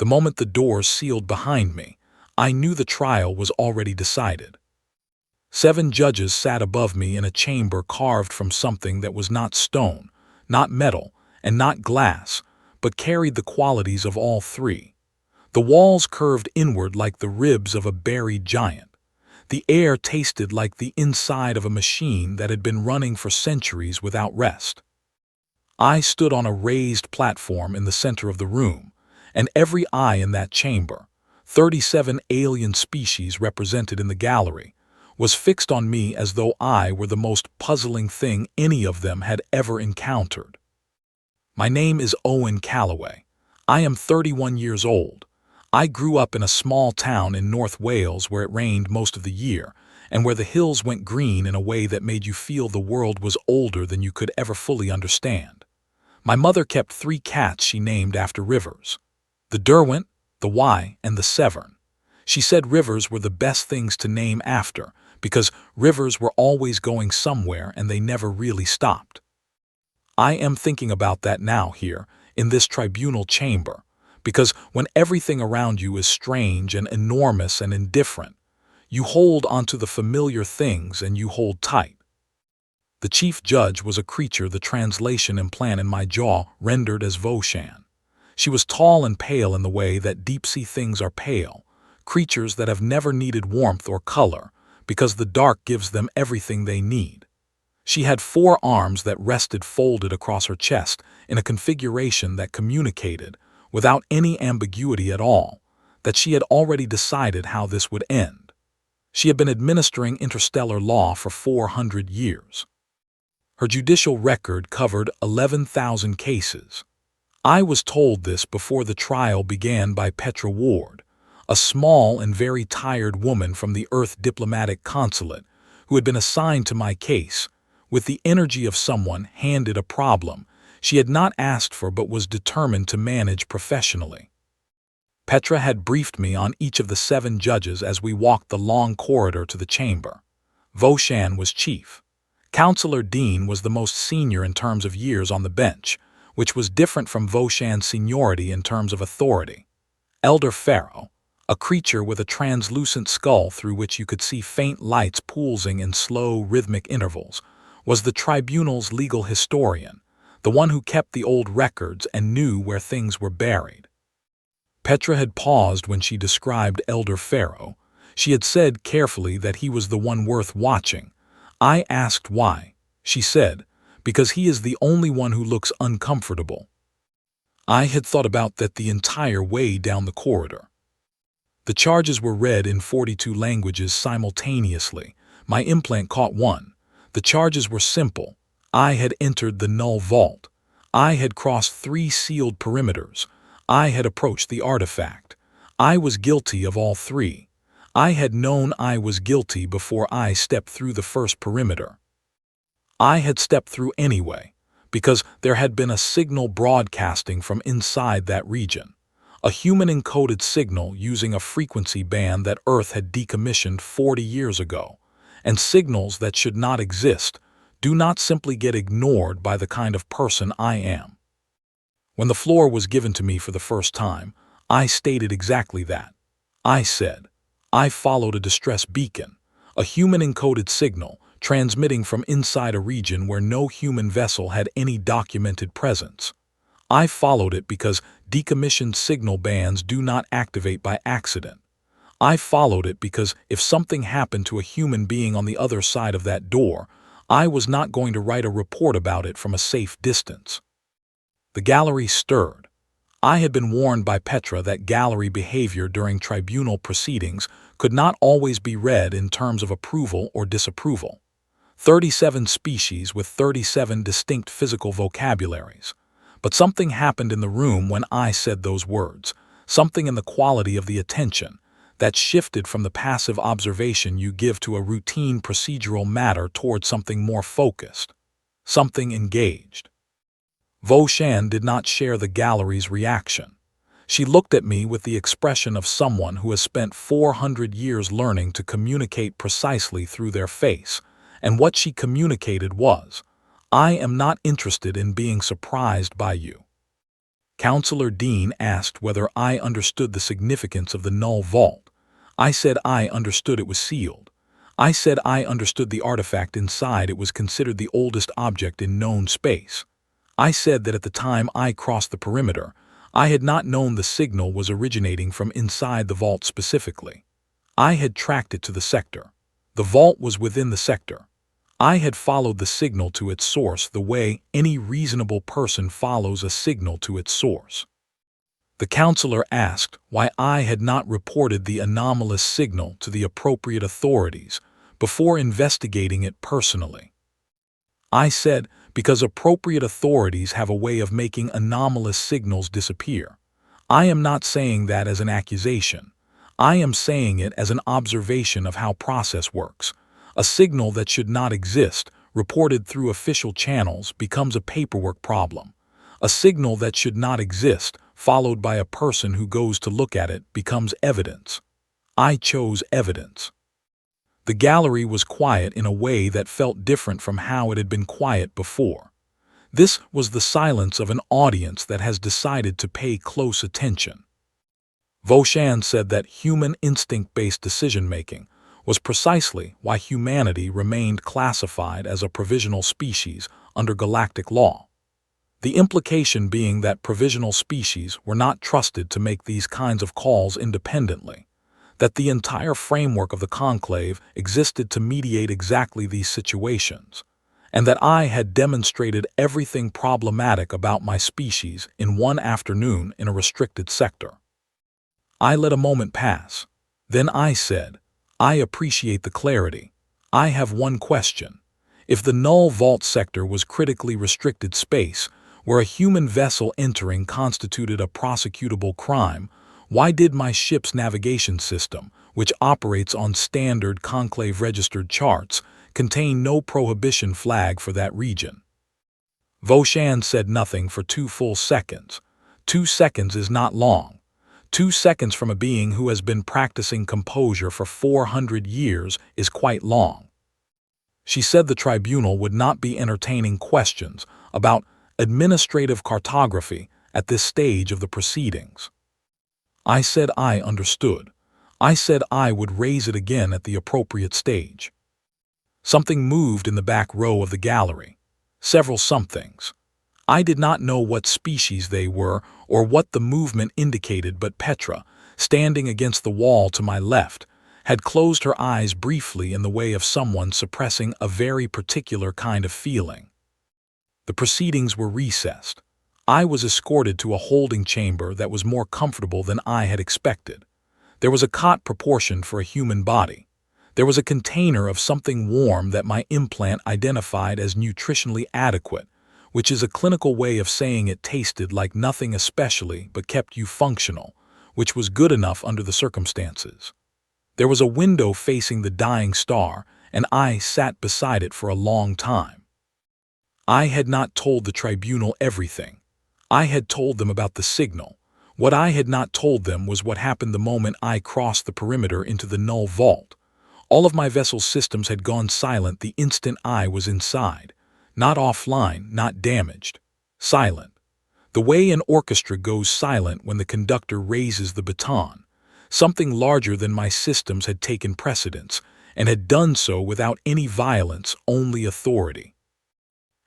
The moment the doors sealed behind me, I knew the trial was already decided. 7 judges sat above me in a chamber carved from something that was not stone, not metal, and not glass, but carried the qualities of all three. The walls curved inward like the ribs of a buried giant. The air tasted like the inside of a machine that had been running for centuries without rest. I stood on a raised platform in the center of the room, and every eye in that chamber, 37 alien species represented in the gallery, was fixed on me as though I were the most puzzling thing any of them had ever encountered. My name is Owen Calloway. I am 31 years old. I grew up in a small town in North Wales where it rained most of the year, and where the hills went green in a way that made you feel the world was older than you could ever fully understand. My mother kept 3 cats she named after rivers: the Derwent, the Wye, and the Severn. She said rivers were the best things to name after, because rivers were always going somewhere and they never really stopped. I am thinking about that now here, in this tribunal chamber, because when everything around you is strange and enormous and indifferent, you hold onto the familiar things and you hold tight. The chief judge was a creature the translation implant in my jaw rendered as Voshan. She was tall and pale in the way that deep-sea things are pale, creatures that have never needed warmth or color, because the dark gives them everything they need. She had 4 arms that rested folded across her chest in a configuration that communicated, without any ambiguity at all, that she had already decided how this would end. She had been administering interstellar law for 400 years. Her judicial record covered 11,000 cases. I was told this before the trial began by Petra Ward, a small and very tired woman from the Earth Diplomatic Consulate who had been assigned to my case, with the energy of someone handed a problem she had not asked for but was determined to manage professionally. Petra had briefed me on each of the 7 judges as we walked the long corridor to the chamber. Voshan was chief. Counselor Dean was the most senior in terms of years on the bench, which was different from Voshan's seniority in terms of authority. Elder Pharaoh, a creature with a translucent skull through which you could see faint lights pulsing in slow, rhythmic intervals, was the tribunal's legal historian, the one who kept the old records and knew where things were buried. Petra had paused when she described Elder Pharaoh. She had said carefully that he was the one worth watching. I asked why. She said, because he is the only one who looks uncomfortable. I had thought about that the entire way down the corridor. The charges were read in 42 languages simultaneously. My implant caught one. The charges were simple. I had entered the null vault. I had crossed 3 sealed perimeters. I had approached the artifact. I was guilty of all 3. I had known I was guilty before I stepped through the first perimeter. I had stepped through anyway, because there had been a signal broadcasting from inside that region, a human-encoded signal using a frequency band that Earth had decommissioned 40 years ago, and signals that should not exist do not simply get ignored by the kind of person I am. When the floor was given to me for the first time, I stated exactly that. I said, I followed a distress beacon, a human-encoded signal transmitting from inside a region where no human vessel had any documented presence. I followed it because decommissioned signal bands do not activate by accident. I followed it because if something happened to a human being on the other side of that door, I was not going to write a report about it from a safe distance. The gallery stirred. I had been warned by Petra that gallery behavior during tribunal proceedings could not always be read in terms of approval or disapproval. 37 species with 37 distinct physical vocabularies. But something happened in the room when I said those words, something in the quality of the attention, that shifted from the passive observation you give to a routine procedural matter toward something more focused, something engaged. Voshan did not share the gallery's reaction. She looked at me with the expression of someone who has spent 400 years learning to communicate precisely through their face, and what she communicated was, I am not interested in being surprised by you. Counselor Dean asked whether I understood the significance of the null vault. I said I understood it was sealed. I said I understood the artifact inside it was considered the oldest object in known space. I said that at the time I crossed the perimeter, I had not known the signal was originating from inside the vault specifically. I had tracked it to the sector. The vault was within the sector. I had followed the signal to its source the way any reasonable person follows a signal to its source. The counselor asked why I had not reported the anomalous signal to the appropriate authorities before investigating it personally. I said, because appropriate authorities have a way of making anomalous signals disappear. I am not saying that as an accusation. I am saying it as an observation of how process works. A signal that should not exist, reported through official channels, becomes a paperwork problem. A signal that should not exist, followed by a person who goes to look at it, becomes evidence. I chose evidence. The gallery was quiet in a way that felt different from how it had been quiet before. This was the silence of an audience that has decided to pay close attention. Voshan said that human instinct-based decision-making was precisely why humanity remained classified as a provisional species under galactic law. The implication being that provisional species were not trusted to make these kinds of calls independently, that the entire framework of the conclave existed to mediate exactly these situations, and that I had demonstrated everything problematic about my species in one afternoon in a restricted sector. I let a moment pass. Then I said, I appreciate the clarity. I have one question. If the null vault sector was critically restricted space, where a human vessel entering constituted a prosecutable crime, why did my ship's navigation system, which operates on standard conclave-registered charts, contain no prohibition flag for that region? Voshan said nothing for 2 full seconds. 2 seconds is not long. 2 seconds from a being who has been practicing composure for 400 years is quite long. She said the tribunal would not be entertaining questions about administrative cartography at this stage of the proceedings. I said I understood. I said I would raise it again at the appropriate stage. Something moved in the back row of the gallery. Several somethings. I did not know what species they were or what the movement indicated, but Petra, standing against the wall to my left, had closed her eyes briefly in the way of someone suppressing a very particular kind of feeling. The proceedings were recessed. I was escorted to a holding chamber that was more comfortable than I had expected. There was a cot proportioned for a human body. There was a container of something warm that my implant identified as nutritionally adequate, which is a clinical way of saying it tasted like nothing especially but kept you functional, which was good enough under the circumstances. There was a window facing the dying star, and I sat beside it for a long time. I had not told the tribunal everything. I had told them about the signal. What I had not told them was what happened the moment I crossed the perimeter into the null vault. All of my vessel's systems had gone silent the instant I was inside. Not offline, not damaged. Silent. The way an orchestra goes silent when the conductor raises the baton. Something larger than my systems had taken precedence, and had done so without any violence, only authority.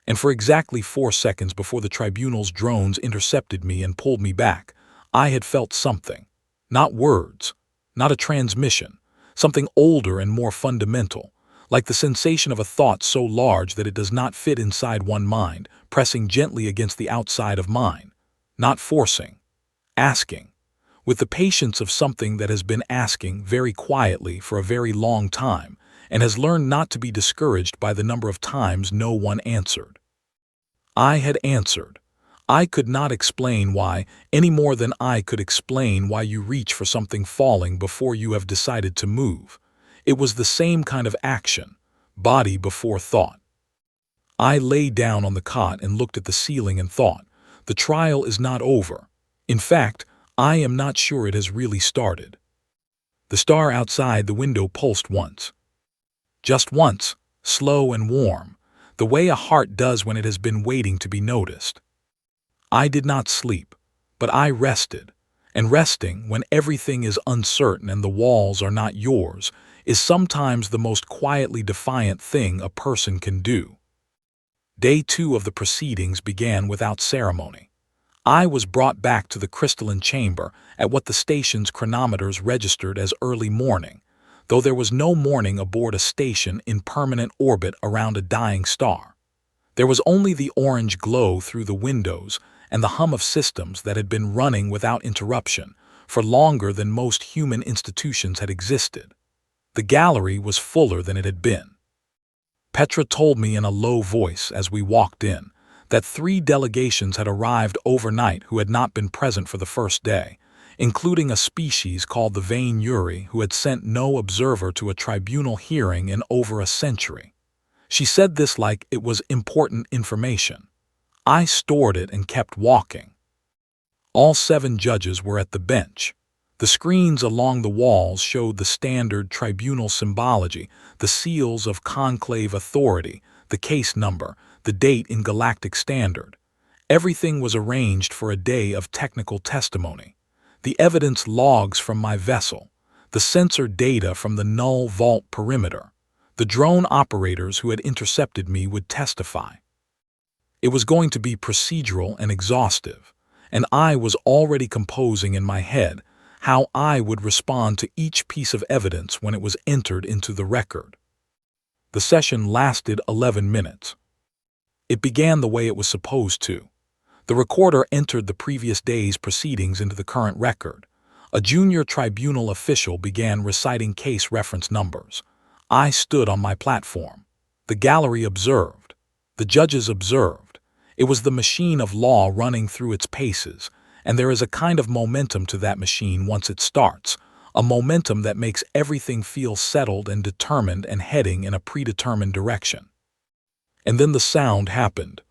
And for exactly 4 seconds before the tribunal's drones intercepted me and pulled me back, I had felt something. Not words. Not a transmission. Something older and more fundamental. Like the sensation of a thought so large that it does not fit inside one mind, pressing gently against the outside of mine. Not forcing. Asking. With the patience of something that has been asking very quietly for a very long time, and has learned not to be discouraged by the number of times no one answered. I had answered. I could not explain why, any more than I could explain why you reach for something falling before you have decided to move. It was the same kind of action, body before thought. I lay down on the cot and looked at the ceiling and thought, the trial is not over. In fact, I am not sure it has really started. The star outside the window pulsed once. Just once, slow and warm, the way a heart does when it has been waiting to be noticed. I did not sleep. But I rested. And resting, when everything is uncertain and the walls are not yours, is sometimes the most quietly defiant thing a person can do. Day 2 of the proceedings began without ceremony. I was brought back to the crystalline chamber at what the station's chronometers registered as early morning, though there was no morning aboard a station in permanent orbit around a dying star. There was only the orange glow through the windows and the hum of systems that had been running without interruption for longer than most human institutions had existed. The gallery was fuller than it had been. Petra told me in a low voice as we walked in that 3 delegations had arrived overnight who had not been present for the first day, including a species called the Vain Yuri who had sent no observer to a tribunal hearing in over a century. She said this like it was important information. I stored it and kept walking. All 7 judges were at the bench. The screens along the walls showed the standard tribunal symbology, the seals of conclave authority, the case number, the date in Galactic Standard. Everything was arranged for a day of technical testimony. The evidence logs from my vessel, the sensor data from the null vault perimeter. The drone operators who had intercepted me would testify. It was going to be procedural and exhaustive, and I was already composing in my head how I would respond to each piece of evidence when it was entered into the record. The session lasted 11 minutes. It began the way it was supposed to. The recorder entered the previous day's proceedings into the current record. A junior tribunal official began reciting case reference numbers. I stood on my platform. The gallery observed. The judges observed. It was the machine of law running through its paces, and there is a kind of momentum to that machine once it starts, a momentum that makes everything feel settled and determined and heading in a predetermined direction. And then the sound happened.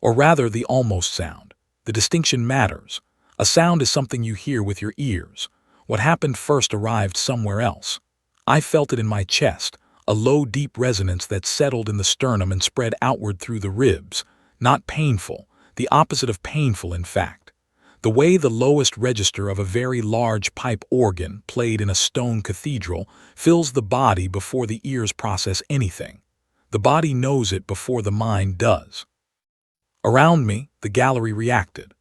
Or rather, the almost sound. The distinction matters. A sound is something you hear with your ears. What happened first arrived somewhere else. I felt it in my chest, a low, deep resonance that settled in the sternum and spread outward through the ribs. Not painful, the opposite of painful, in fact. The way the lowest register of a very large pipe organ, played in a stone cathedral, fills the body before the ears process anything. The body knows it before the mind does. Around me, the gallery reacted.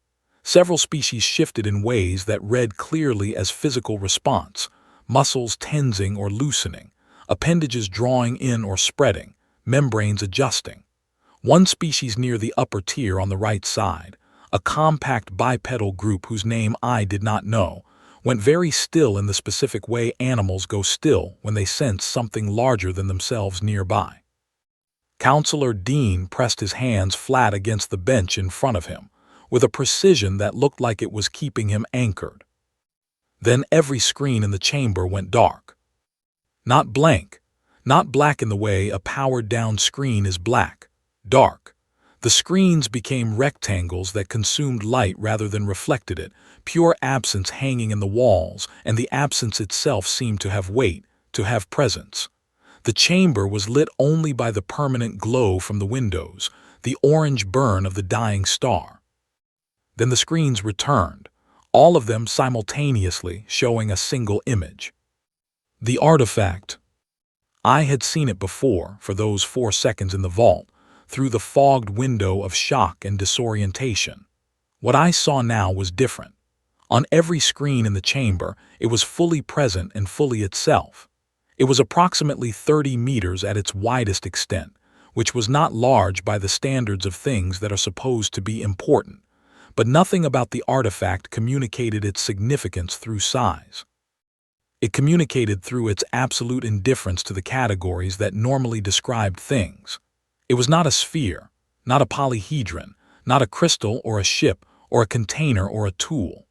Several species shifted in ways that read clearly as physical response, muscles tensing or loosening, appendages drawing in or spreading, membranes adjusting. One species near the upper tier on the right side, a compact bipedal group whose name I did not know, went very still in the specific way animals go still when they sense something larger than themselves nearby. Counselor Dean pressed his hands flat against the bench in front of him, with a precision that looked like it was keeping him anchored. Then every screen in the chamber went dark. Not blank, not black in the way a powered-down screen is black, dark. The screens became rectangles that consumed light rather than reflected it, pure absence hanging in the walls, and the absence itself seemed to have weight, to have presence. The chamber was lit only by the permanent glow from the windows, the orange burn of the dying star. Then the screens returned, all of them simultaneously showing a single image. The artifact. I had seen it before, for those 4 seconds in the vault, through the fogged window of shock and disorientation. What I saw now was different. On every screen in the chamber, it was fully present and fully itself. It was approximately 30 meters at its widest extent, which was not large by the standards of things that are supposed to be important, but nothing about the artifact communicated its significance through size. It communicated through its absolute indifference to the categories that normally described things. It was not a sphere, not a polyhedron, not a crystal or a ship or a container or a tool.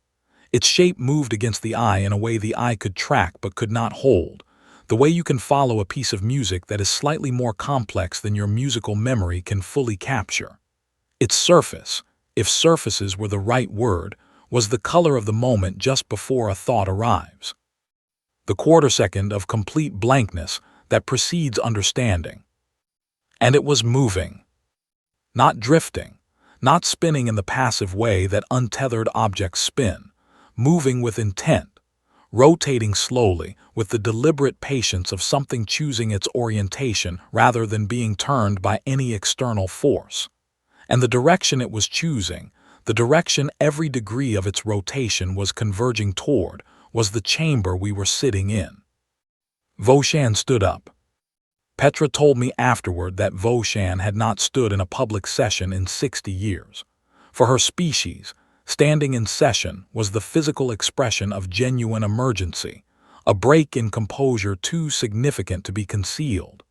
Its shape moved against the eye in a way the eye could track but could not hold, the way you can follow a piece of music that is slightly more complex than your musical memory can fully capture. Its surface, if surfaces were the right word, was the color of the moment just before a thought arrives. The quarter-second of complete blankness that precedes understanding. And it was moving. Not drifting, not spinning in the passive way that untethered objects spin, moving with intent, rotating slowly with the deliberate patience of something choosing its orientation rather than being turned by any external force. And the direction it was choosing, the direction every degree of its rotation was converging toward, was the chamber we were sitting in. Voshan stood up. Petra told me afterward that Voshan had not stood in a public session in 60 years. For her species, standing in session was the physical expression of genuine emergency, a break in composure too significant to be concealed.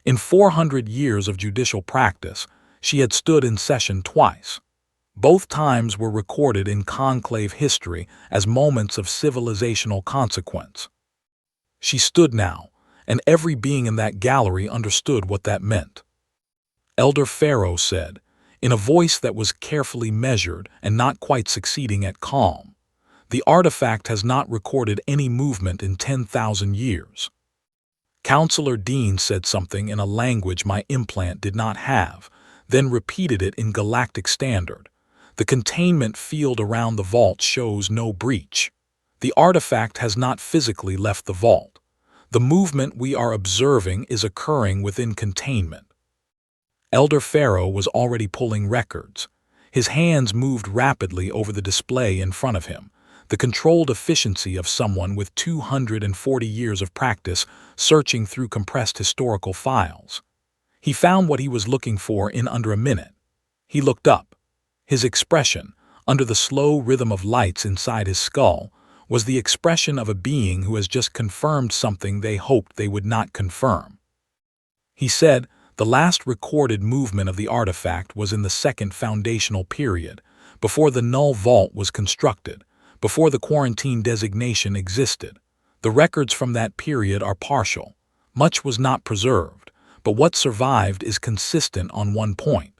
In 400 years of judicial practice, she had stood in session twice. Both times were recorded in conclave history as moments of civilizational consequence. She stood now, and every being in that gallery understood what that meant. Elder Pharaoh said, in a voice that was carefully measured and not quite succeeding at calm, "The artifact has not recorded any movement in 10,000 years." Counselor Dean said something in a language my implant did not have, then repeated it in Galactic Standard. "The containment field around the vault shows no breach. The artifact has not physically left the vault. The movement we are observing is occurring within containment." Elder Pharaoh was already pulling records. His hands moved rapidly over the display in front of him, the controlled efficiency of someone with 240 years of practice searching through compressed historical files. He found what he was looking for in under a minute. He looked up. His expression, under the slow rhythm of lights inside his skull, was the expression of a being who has just confirmed something they hoped they would not confirm. He said, the last recorded movement of the artifact was in the second foundational period, before the null vault was constructed, before the quarantine designation existed. The records from that period are partial. Much was not preserved, but what survived is consistent on one point.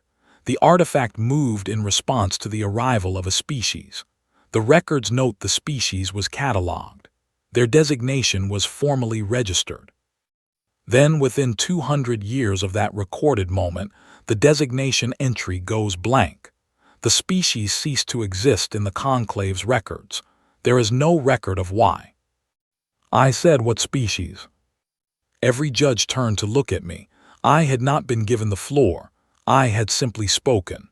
The artifact moved in response to the arrival of a species. The records note the species was catalogued. Their designation was formally registered. Then, within 200 years of that recorded moment, the designation entry goes blank. The species ceased to exist in the conclave's records. There is no record of why. I said, "What species?" Every judge turned to look at me. I had not been given the floor. I had simply spoken.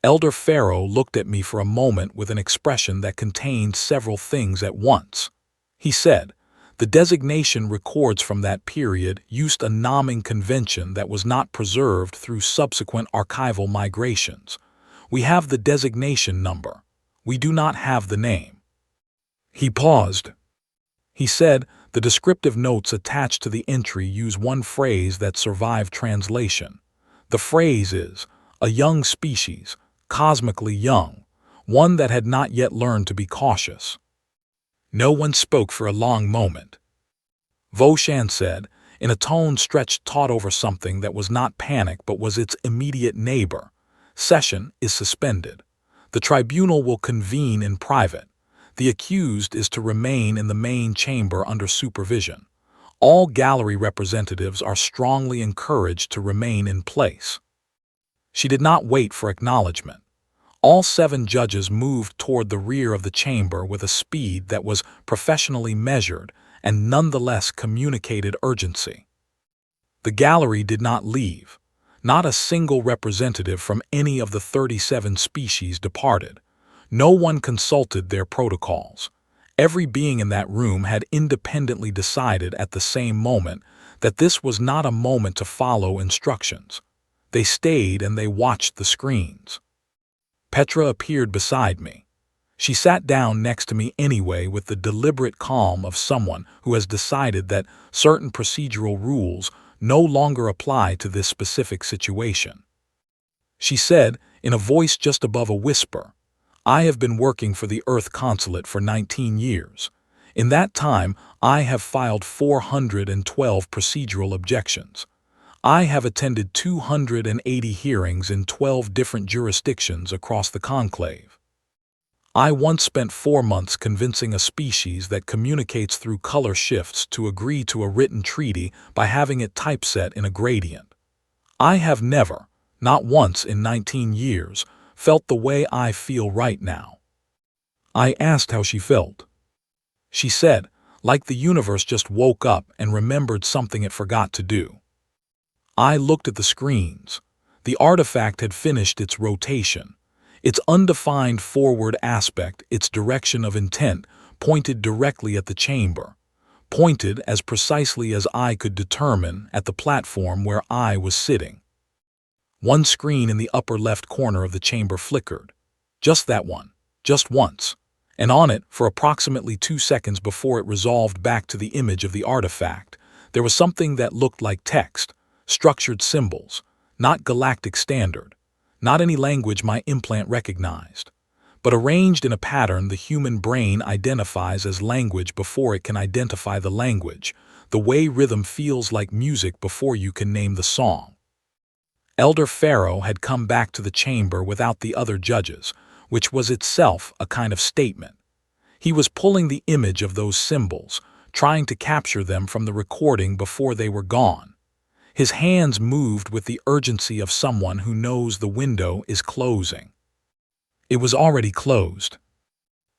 Elder Pharaoh looked at me for a moment with an expression that contained several things at once. He said, "The designation records from that period used a naming convention that was not preserved through subsequent archival migrations. We have the designation number. We do not have the name." He paused. He said, "The descriptive notes attached to the entry use one phrase that survived translation. The phrase is, 'a young species, cosmically young, one that had not yet learned to be cautious.'" No one spoke for a long moment. Voshan said, in a tone stretched taut over something that was not panic but was its immediate neighbor, "Session is suspended. The tribunal will convene in private. The accused is to remain in the main chamber under supervision. All gallery representatives are strongly encouraged to remain in place." She did not wait for acknowledgement. All 7 judges moved toward the rear of the chamber with a speed that was professionally measured and nonetheless communicated urgency. The gallery did not leave. Not a single representative from any of the 37 species departed. No one consulted their protocols. Every being in that room had independently decided at the same moment that this was not a moment to follow instructions. They stayed and they watched the screens. Petra appeared beside me. She sat down next to me anyway with the deliberate calm of someone who has decided that certain procedural rules no longer apply to this specific situation. She said, in a voice just above a whisper, "I have been working for the Earth Consulate for 19 years. In that time, I have filed 412 procedural objections. I have attended 280 hearings in 12 different jurisdictions across the conclave. I once spent 4 months convincing a species that communicates through color shifts to agree to a written treaty by having it typeset in a gradient. I have never, not once in 19 years, felt the way I feel right now. I asked how she felt. She said, like the universe just woke up and remembered something it forgot to do. I looked at the screens. The artifact had finished its rotation. Its undefined forward aspect, its direction of intent, pointed directly at the chamber, pointed as precisely as I could determine at the platform where I was sitting. One screen in the upper left corner of the chamber flickered. Just that one, just once, and on it, for approximately 2 seconds before it resolved back to the image of the artifact, there was something that looked like text, structured symbols, not galactic standard, not any language my implant recognized, but arranged in a pattern the human brain identifies as language before it can identify the language, the way rhythm feels like music before you can name the song. Elder Pharaoh had come back to the chamber without the other judges, which was itself a kind of statement. He was pulling the image of those symbols, trying to capture them from the recording before they were gone. His hands moved with the urgency of someone who knows the window is closing. It was already closed.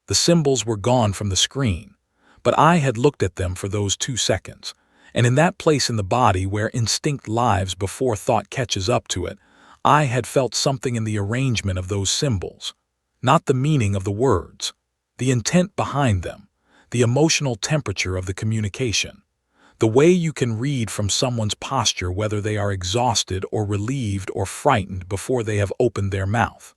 The symbols were gone from the screen, but I had looked at them for those 2 seconds, and in that place in the body where instinct lives before thought catches up to it, I had felt something in the arrangement of those symbols, not the meaning of the words, the intent behind them, the emotional temperature of the communication. The way you can read from someone's posture whether they are exhausted or relieved or frightened before they have opened their mouth.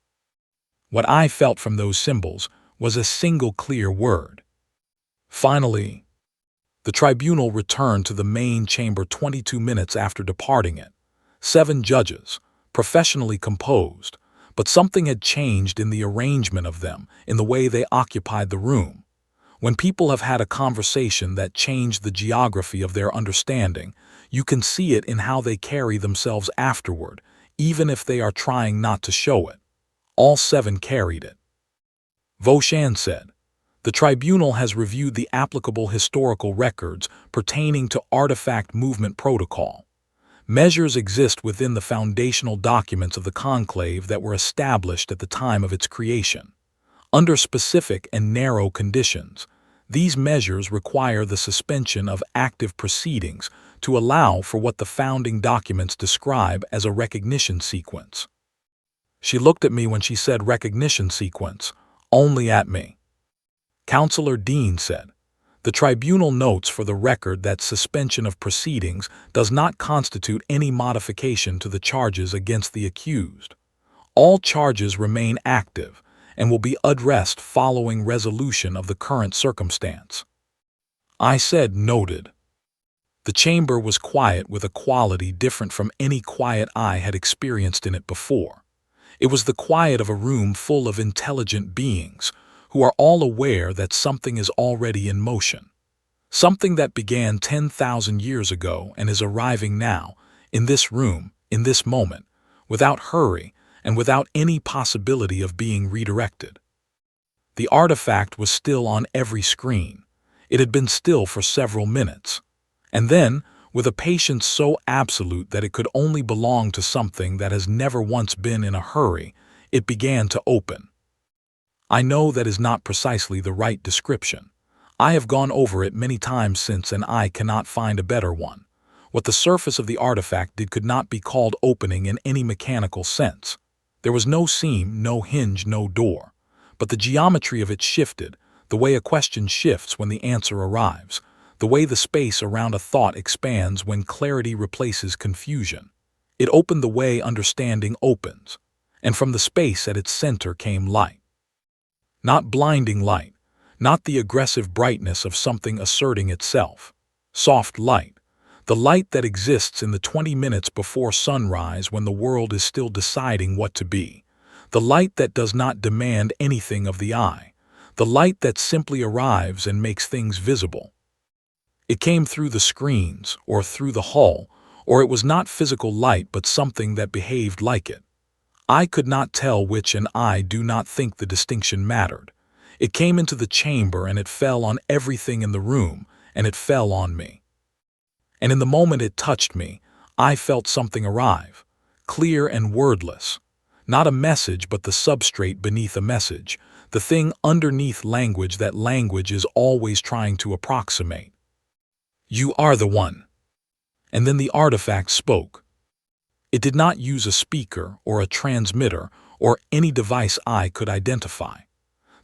What I felt from those symbols was a single clear word. Finally, the tribunal returned to the main chamber 22 minutes after departing it. 7 judges, professionally composed, but something had changed in the arrangement of them, in the way they occupied the room. When people have had a conversation that changed the geography of their understanding, you can see it in how they carry themselves afterward, even if they are trying not to show it. All 7 carried it. Voshan said, "The tribunal has reviewed the applicable historical records pertaining to artifact movement protocol. Measures exist within the foundational documents of the conclave that were established at the time of its creation. Under specific and narrow conditions, these measures require the suspension of active proceedings to allow for what the founding documents describe as a recognition sequence." She looked at me when she said recognition sequence, only at me. Counselor Dean said, "The tribunal notes for the record that suspension of proceedings does not constitute any modification to the charges against the accused. All charges remain active and will be addressed following resolution of the current circumstance." I said, "Noted." The chamber was quiet with a quality different from any quiet I had experienced in it before. It was the quiet of a room full of intelligent beings who are all aware that something is already in motion. Something that began 10,000 years ago and is arriving now, in this room, in this moment, without hurry and without any possibility of being redirected. The artifact was still on every screen. It had been still for several minutes. And then, with a patience so absolute that it could only belong to something that has never once been in a hurry, it began to open. I know that is not precisely the right description. I have gone over it many times since and I cannot find a better one. What the surface of the artifact did could not be called opening in any mechanical sense. There was no seam, no hinge, no door. But the geometry of it shifted, the way a question shifts when the answer arrives, the way the space around a thought expands when clarity replaces confusion. It opened the way understanding opens, and from the space at its center came light. Not blinding light, not the aggressive brightness of something asserting itself. Soft light, the light that exists in the 20 minutes before sunrise when the world is still deciding what to be. The light that does not demand anything of the eye. The light that simply arrives and makes things visible. It came through the screens, or through the hull, or it was not physical light but something that behaved like it. I could not tell which and I do not think the distinction mattered. It came into the chamber and it fell on everything in the room, and it fell on me. And in the moment it touched me, I felt something arrive, clear and wordless. Not a message, but the substrate beneath a message, the thing underneath language that language is always trying to approximate. You are the one. And then the artifact spoke. It did not use a speaker or a transmitter or any device I could identify.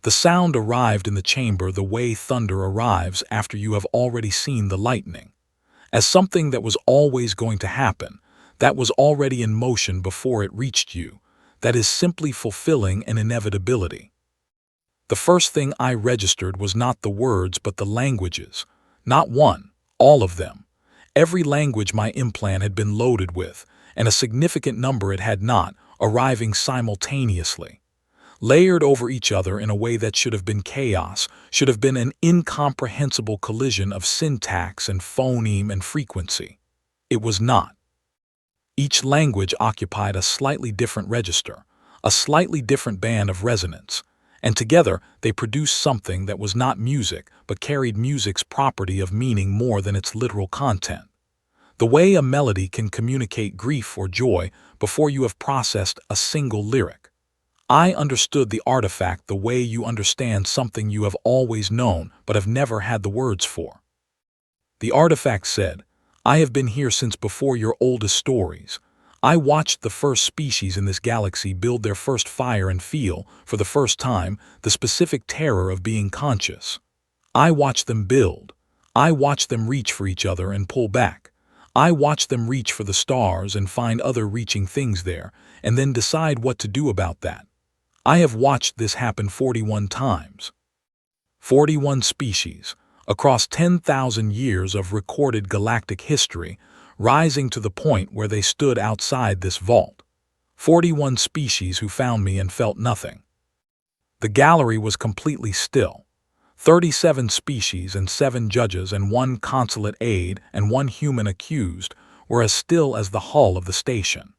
The sound arrived in the chamber the way thunder arrives after you have already seen the lightning, as something that was always going to happen, that was already in motion before it reached you, that is simply fulfilling an inevitability. The first thing I registered was not the words but the languages. Not one, all of them. Every language my implant had been loaded with, and a significant number it had not, arriving simultaneously. Layered over each other in a way that should have been chaos, should have been an incomprehensible collision of syntax and phoneme and frequency. It was not. Each language occupied a slightly different register, a slightly different band of resonance, and together they produced something that was not music but carried music's property of meaning more than its literal content. The way a melody can communicate grief or joy before you have processed a single lyric. I understood the artifact the way you understand something you have always known but have never had the words for. The artifact said, I have been here since before your oldest stories. I watched the first species in this galaxy build their first fire and feel, for the first time, the specific terror of being conscious. I watched them build. I watched them reach for each other and pull back. I watched them reach for the stars and find other reaching things there, and then decide what to do about that. I have watched this happen 41 times. 41 species, across 10,000 years of recorded galactic history, rising to the point where they stood outside this vault. 41 species who found me and felt nothing. The gallery was completely still. 37 species and 7 judges and 1 consulate aide and 1 human accused were as still as the hull of the station.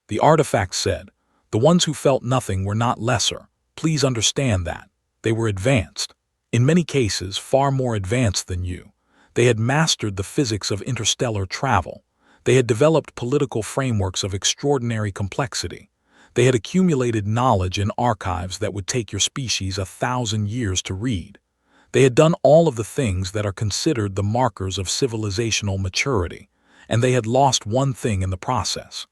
The artifact said, the ones who felt nothing were not lesser. Please understand that. They were advanced. In many cases, far more advanced than you. They had mastered the physics of interstellar travel. They had developed political frameworks of extraordinary complexity. They had accumulated knowledge in archives that would take your species 1,000 years to read. They had done all of the things that are considered the markers of civilizational maturity, and they had lost one thing in the process.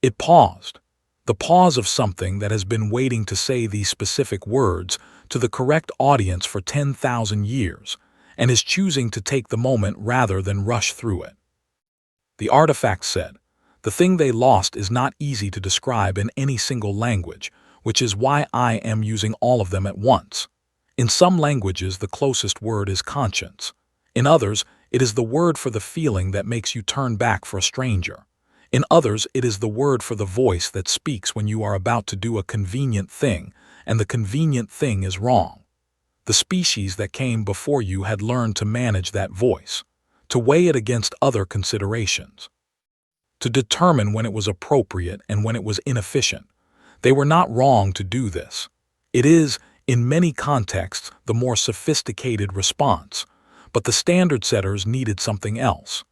It paused. The pause of something that has been waiting to say these specific words to the correct audience for 10,000 years, and is choosing to take the moment rather than rush through it. The artifact said, the thing they lost is not easy to describe in any single language, which is why I am using all of them at once. In some languages, the closest word is conscience. In others, it is the word for the feeling that makes you turn back for a stranger. In others, it is the word for the voice that speaks when you are about to do a convenient thing, and the convenient thing is wrong. The species that came before you had learned to manage that voice, to weigh it against other considerations, to determine when it was appropriate and when it was inefficient. They were not wrong to do this. It is, in many contexts, the more sophisticated response, but the standard setters needed something else.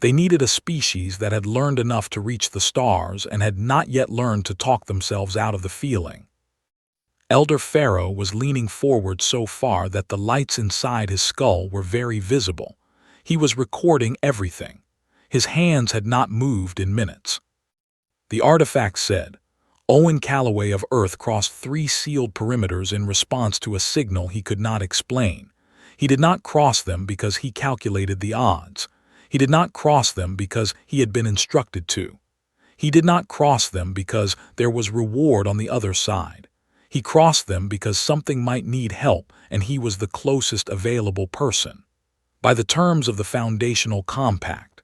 They needed a species that had learned enough to reach the stars and had not yet learned to talk themselves out of the feeling. Elder Pharaoh was leaning forward so far that the lights inside his skull were very visible. He was recording everything. His hands had not moved in minutes. The artifact said, Owen Calloway of Earth crossed 3 sealed perimeters in response to a signal he could not explain. He did not cross them because he calculated the odds. He did not cross them because he had been instructed to. He did not cross them because there was reward on the other side. He crossed them because something might need help and he was the closest available person. By the terms of the foundational compact,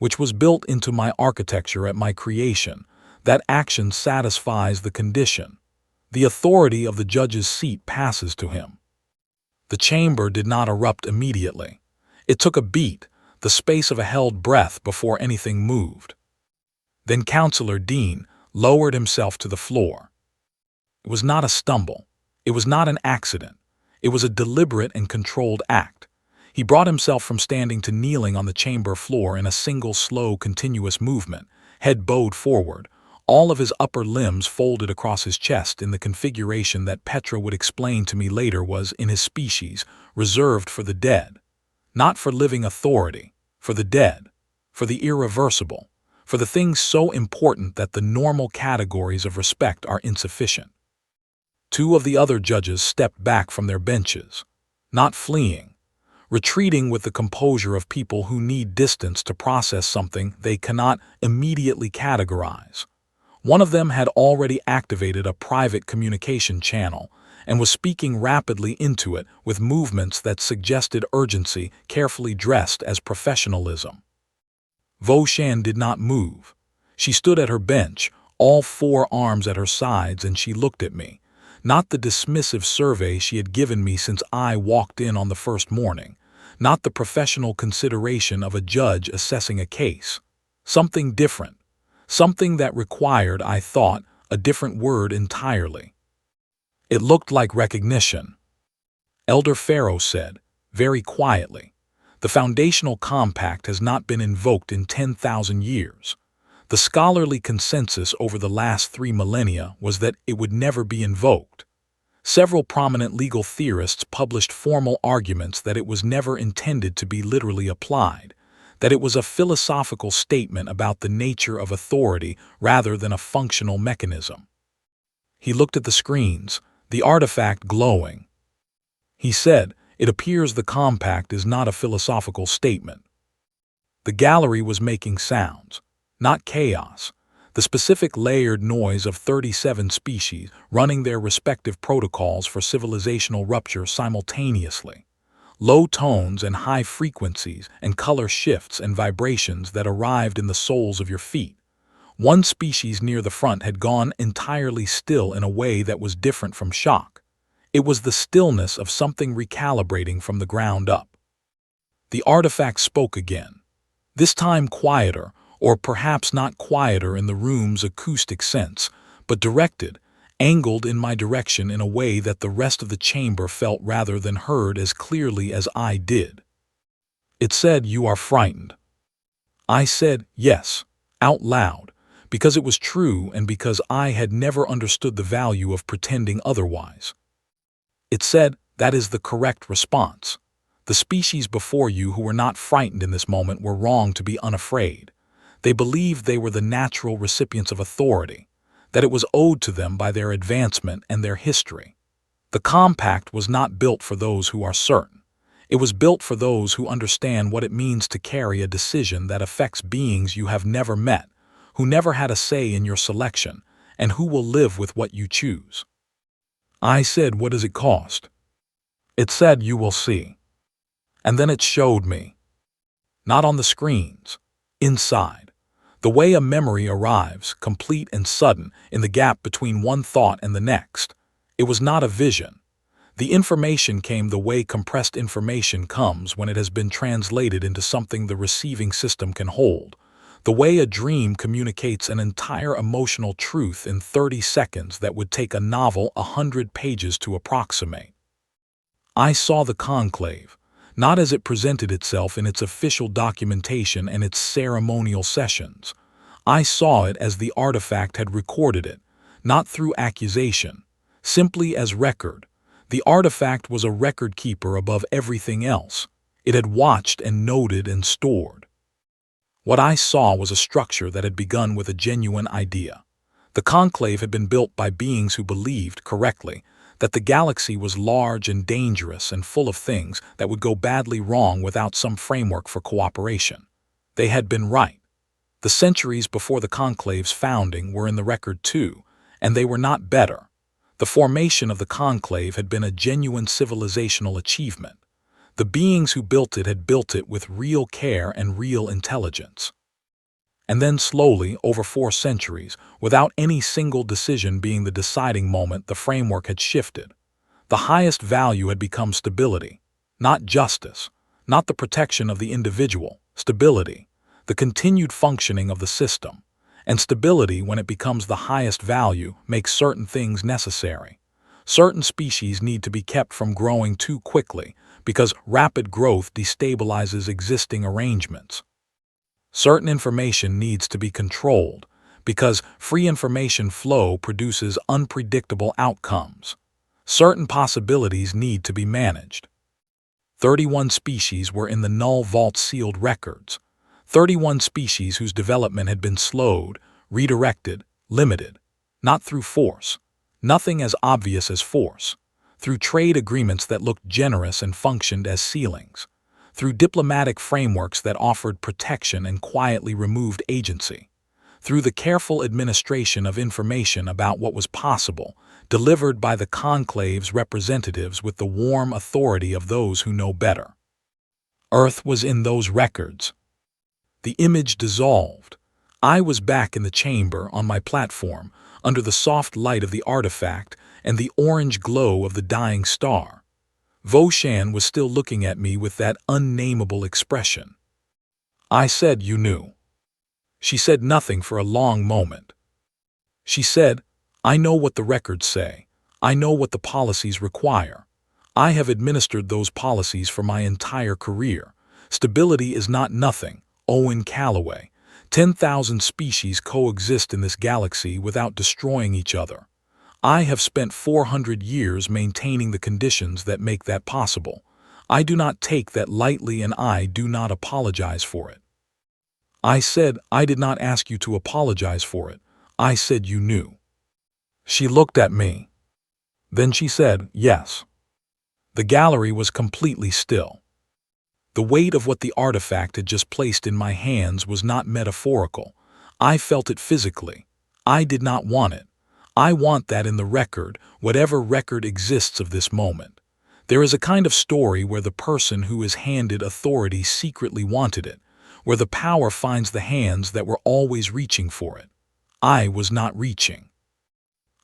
which was built into my architecture at my creation, that action satisfies the condition. The authority of the judge's seat passes to him. The chamber did not erupt immediately. It took a beat, the space of a held breath before anything moved. Then Counselor Dean lowered himself to the floor. It was not a stumble. It was not an accident. It was a deliberate and controlled act. He brought himself from standing to kneeling on the chamber floor in a single slow continuous movement, head bowed forward, all of his upper limbs folded across his chest in the configuration that Petra would explain to me later was, in his species, reserved for the dead. Not for living authority, for the dead, for the irreversible, for the things so important that the normal categories of respect are insufficient. Two of the other judges stepped back from their benches, not fleeing, retreating with the composure of people who need distance to process something they cannot immediately categorize. One of them had already activated a private communication channel and was speaking rapidly into it with movements that suggested urgency, carefully dressed as professionalism. Vo Shan did not move. She stood at her bench, all four arms at her sides, and she looked at me. Not the dismissive survey she had given me since I walked in on the first morning. Not the professional consideration of a judge assessing a case. Something different. Something that required, I thought, a different word entirely. It looked like recognition. Elder Pharaoh said, very quietly, "The foundational compact has not been invoked in 10,000 years. The scholarly consensus over the last 3 millennia was that it would never be invoked. Several prominent legal theorists published formal arguments that it was never intended to be literally applied, that it was a philosophical statement about the nature of authority rather than a functional mechanism." He looked at the screens, the artifact glowing. He said, "It appears the compact is not a philosophical statement." The gallery was making sounds, not chaos, the specific layered noise of 37 species running their respective protocols for civilizational rupture simultaneously. Low tones and high frequencies and color shifts and vibrations that arrived in the soles of your feet. One species near the front had gone entirely still in a way that was different from shock. It was the stillness of something recalibrating from the ground up. The artifact spoke again, this time quieter, or perhaps not quieter in the room's acoustic sense, but directed, angled in my direction in a way that the rest of the chamber felt rather than heard as clearly as I did. It said, "You are frightened." I said, "Yes," out loud, because it was true and because I had never understood the value of pretending otherwise. It said, "That is the correct response. The species before you who were not frightened in this moment were wrong to be unafraid. They believed they were the natural recipients of authority, that it was owed to them by their advancement and their history. The compact was not built for those who are certain. It was built for those who understand what it means to carry a decision that affects beings you have never met, who never had a say in your selection, and who will live with what you choose." I said, "What does it cost?" It said, "You will see." And then it showed me. Not on the screens, inside. The way a memory arrives, complete and sudden, in the gap between one thought and the next. It was not a vision. The information came the way compressed information comes when it has been translated into something the receiving system can hold. The way a dream communicates an entire emotional truth in 30 seconds that would take a novel 100 pages to approximate. I saw the conclave, not as it presented itself in its official documentation and its ceremonial sessions. I saw it as the artifact had recorded it, not through accusation, simply as record. The artifact was a record keeper above everything else. It had watched and noted and stored. What I saw was a structure that had begun with a genuine idea. The conclave had been built by beings who believed, correctly, that the galaxy was large and dangerous and full of things that would go badly wrong without some framework for cooperation. They had been right. The centuries before the conclave's founding were in the record too, and they were not better. The formation of the conclave had been a genuine civilizational achievement. The beings who built it had built it with real care and real intelligence. And then slowly, over 4 centuries, without any single decision being the deciding moment, the framework had shifted. The highest value had become stability, not justice, not the protection of the individual, stability, the continued functioning of the system. And stability, when it becomes the highest value, makes certain things necessary. Certain species need to be kept from growing too quickly, because rapid growth destabilizes existing arrangements. Certain information needs to be controlled, because free information flow produces unpredictable outcomes. Certain possibilities need to be managed. 31 species were in the null vault sealed records. 31 species whose development had been slowed, redirected, limited. Not through force. Nothing as obvious as force. Through trade agreements that looked generous and functioned as ceilings. Through diplomatic frameworks that offered protection and quietly removed agency. Through the careful administration of information about what was possible, delivered by the conclave's representatives with the warm authority of those who know better. Earth was in those records. The image dissolved. I was back in the chamber on my platform, under the soft light of the artifact and the orange glow of the dying star. Voshan was still looking at me with that unnameable expression. I said, "You knew." She said nothing for a long moment. She said, "I know what the records say. I know what the policies require. I have administered those policies for my entire career. Stability is not nothing, Owen Calloway. 10,000 species coexist in this galaxy without destroying each other. I have spent 400 years maintaining the conditions that make that possible. I do not take that lightly and I do not apologize for it." I said, "I did not ask you to apologize for it. I said you knew." She looked at me. Then she said, "Yes." The gallery was completely still. The weight of what the artifact had just placed in my hands was not metaphorical. I felt it physically. I did not want it. I want that in the record, whatever record exists of this moment. There is a kind of story where the person who is handed authority secretly wanted it, where the power finds the hands that were always reaching for it. I was not reaching.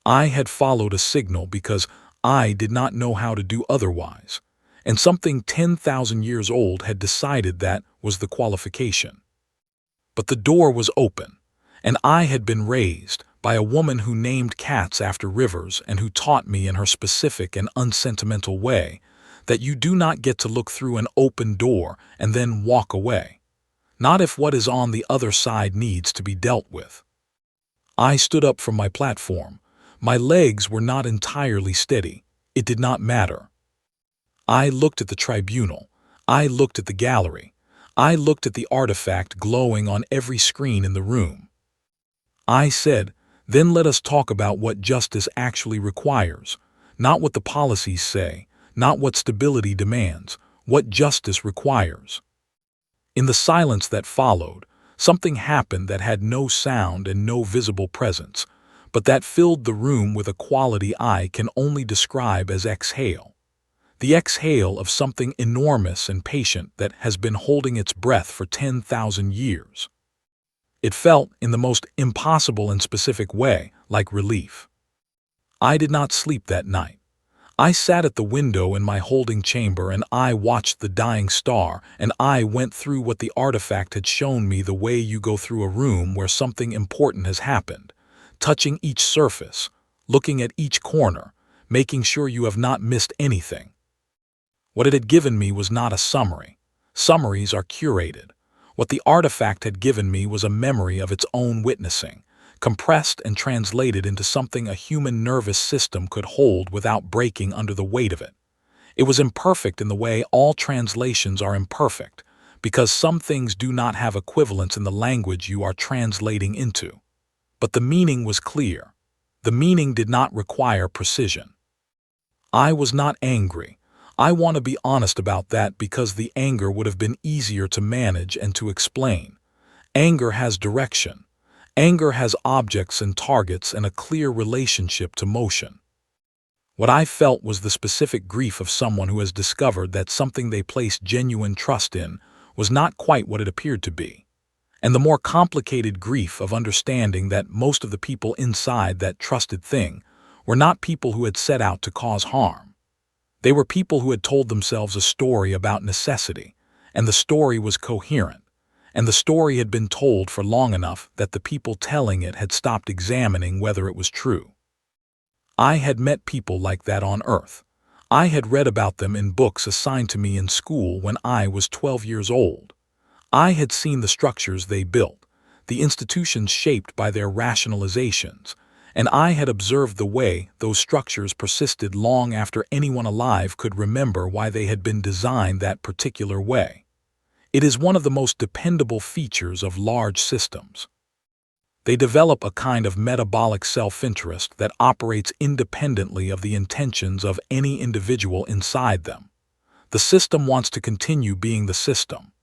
I had followed a signal because I did not know how to do otherwise, and something 10,000 years old had decided that was the qualification. But the door was open, and I had been raised by a woman who named cats after rivers and who taught me in her specific and unsentimental way that you do not get to look through an open door and then walk away. Not if what is on the other side needs to be dealt with. I stood up from my platform. My legs were not entirely steady. It did not matter. I looked at the tribunal. I looked at the gallery. I looked at the artifact glowing on every screen in the room. I said, "Then let us talk about what justice actually requires, not what the policies say, not what stability demands, what justice requires." In the silence that followed, something happened that had no sound and no visible presence, but that filled the room with a quality I can only describe as exhale. The exhale of something enormous and patient that has been holding its breath for 10,000 years. It felt, in the most impossible and specific way, like relief. I did not sleep that night. I sat at the window in my holding chamber and I watched the dying star and I went through what the artifact had shown me the way you go through a room where something important has happened, touching each surface, looking at each corner, making sure you have not missed anything. What it had given me was not a summary. Summaries are curated. What the artifact had given me was a memory of its own witnessing, compressed and translated into something a human nervous system could hold without breaking under the weight of it. It was imperfect in the way all translations are imperfect, because some things do not have equivalents in the language you are translating into. But the meaning was clear. The meaning did not require precision. I was not angry. I want to be honest about that because the anger would have been easier to manage and to explain. Anger has direction. Anger has objects and targets and a clear relationship to motion. What I felt was the specific grief of someone who has discovered that something they placed genuine trust in was not quite what it appeared to be, and the more complicated grief of understanding that most of the people inside that trusted thing were not people who had set out to cause harm. They were people who had told themselves a story about necessity, and the story was coherent, and the story had been told for long enough that the people telling it had stopped examining whether it was true. I had met people like that on Earth. I had read about them in books assigned to me in school when I was 12 years old. I had seen the structures they built, the institutions shaped by their rationalizations, and I had observed the way those structures persisted long after anyone alive could remember why they had been designed that particular way. It is one of the most dependable features of large systems. They develop a kind of metabolic self-interest that operates independently of the intentions of any individual inside them. The system wants to continue being the system,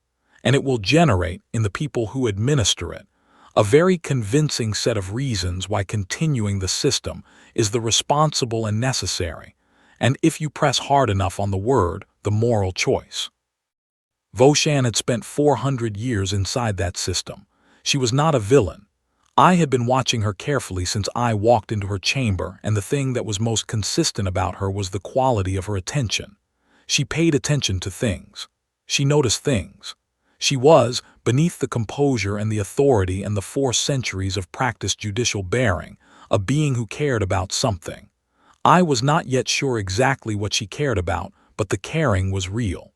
and it will generate, in the people who administer it, a very convincing set of reasons why continuing the system is the responsible and necessary, and if you press hard enough on the word, the moral choice. Voshan had spent 400 years inside that system. She was not a villain. I had been watching her carefully since I walked into her chamber, and the thing that was most consistent about her was the quality of her attention. She paid attention to things. She noticed things. She was, beneath the composure and the authority and the 4 centuries of practiced judicial bearing, a being who cared about something. I was not yet sure exactly what she cared about, but the caring was real.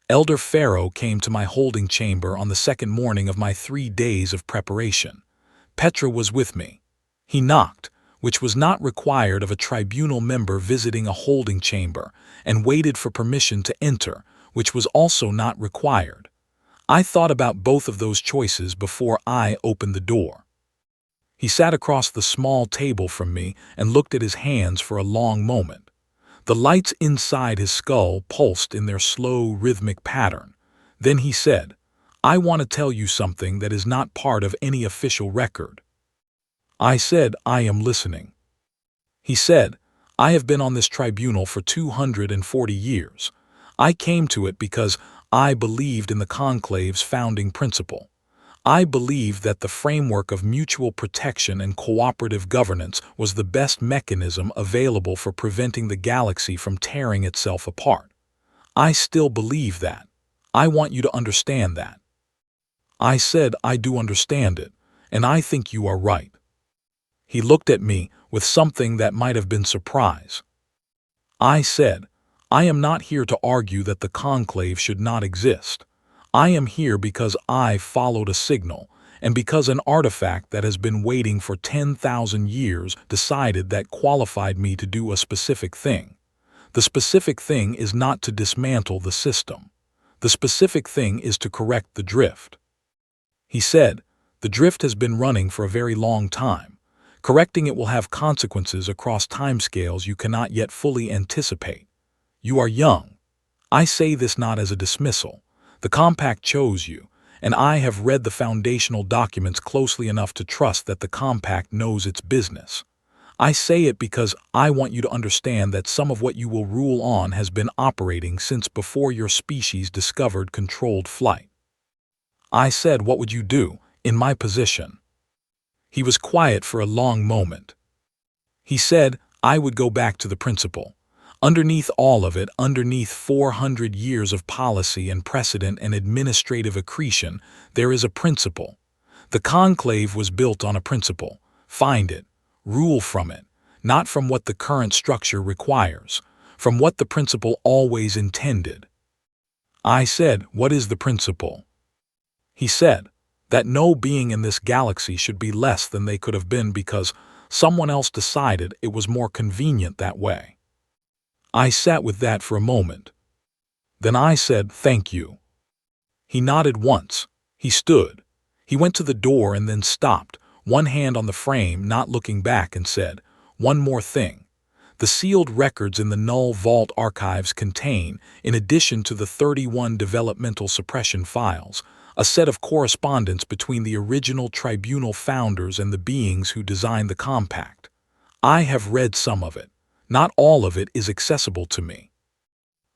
Elder Pharaoh came to my holding chamber on the second morning of my 3 days of preparation. Petra was with me. He knocked, which was not required of a tribunal member visiting a holding chamber, and waited for permission to enter, which was also not required. I thought about both of those choices before I opened the door. He sat across the small table from me and looked at his hands for a long moment. The lights inside his skull pulsed in their slow, rhythmic pattern. Then he said, "I want to tell you something that is not part of any official record." I said, "I am listening." He said, "I have been on this tribunal for 240 years. I came to it because I believed in the conclave's founding principle. I believed that the framework of mutual protection and cooperative governance was the best mechanism available for preventing the galaxy from tearing itself apart. I still believe that. I want you to understand that." I said, "I do understand it, and I think you are right." He looked at me with something that might have been surprise. I said, "I am not here to argue that the conclave should not exist. I am here because I followed a signal, and because an artifact that has been waiting for 10,000 years decided that qualified me to do a specific thing. The specific thing is not to dismantle the system. The specific thing is to correct the drift." He said, "The drift has been running for a very long time. Correcting it will have consequences across timescales you cannot yet fully anticipate. You are young. I say this not as a dismissal. The Compact chose you, and I have read the foundational documents closely enough to trust that the Compact knows its business. I say it because I want you to understand that some of what you will rule on has been operating since before your species discovered controlled flight." I said, "What would you do, in my position?" He was quiet for a long moment. He said, "I would go back to the principle. Underneath all of it, underneath 400 years of policy and precedent and administrative accretion, there is a principle. The conclave was built on a principle. Find it. Rule from it. Not from what the current structure requires. From what the principle always intended." I said, "What is the principle?" He said, "That no being in this galaxy should be less than they could have been because someone else decided it was more convenient that way." I sat with that for a moment. Then I said, "Thank you." He nodded once. He stood. He went to the door and then stopped, one hand on the frame, not looking back, and said, "One more thing. The sealed records in the Null Vault archives contain, in addition to the 31 developmental suppression files, a set of correspondence between the original tribunal founders and the beings who designed the Compact. I have read some of it. Not all of it is accessible to me.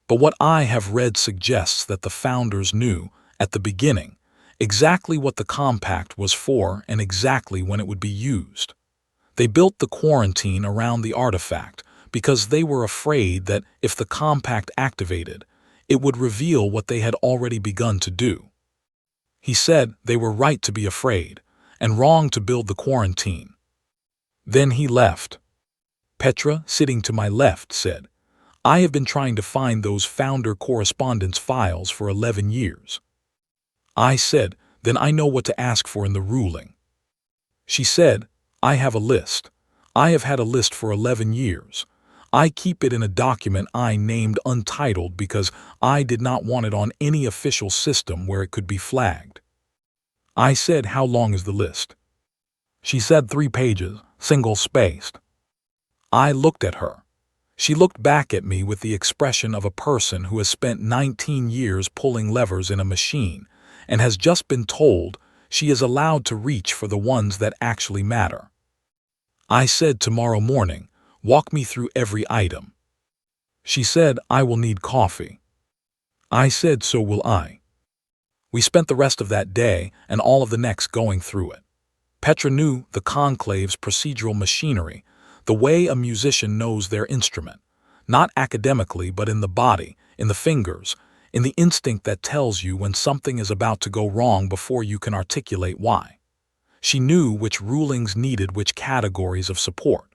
But what I have read suggests that the founders knew, at the beginning, exactly what the Compact was for and exactly when it would be used. They built the quarantine around the artifact because they were afraid that if the Compact activated, it would reveal what they had already begun to do." He said they were right to be afraid, and wrong to build the quarantine. Then he left. Petra, sitting to my left, said, "I have been trying to find those founder correspondence files for 11 years. I said, then I know what to ask for in the ruling. She said, I have a list. I have had a list for 11 years. I keep it in a document I named Untitled because I did not want it on any official system where it could be flagged. I said, how long is the list? She said 3 pages, single-spaced. I looked at her. She looked back at me with the expression of a person who has spent 19 years pulling levers in a machine and has just been told she is allowed to reach for the ones that actually matter. I said, tomorrow morning, walk me through every item. She said, I will need coffee. I said, so will I. We spent the rest of that day and all of the next going through it. Petra knew the conclave's procedural machinery, the way a musician knows their instrument, not academically but in the body, in the fingers, in the instinct that tells you when something is about to go wrong before you can articulate why. She knew which rulings needed which categories of support.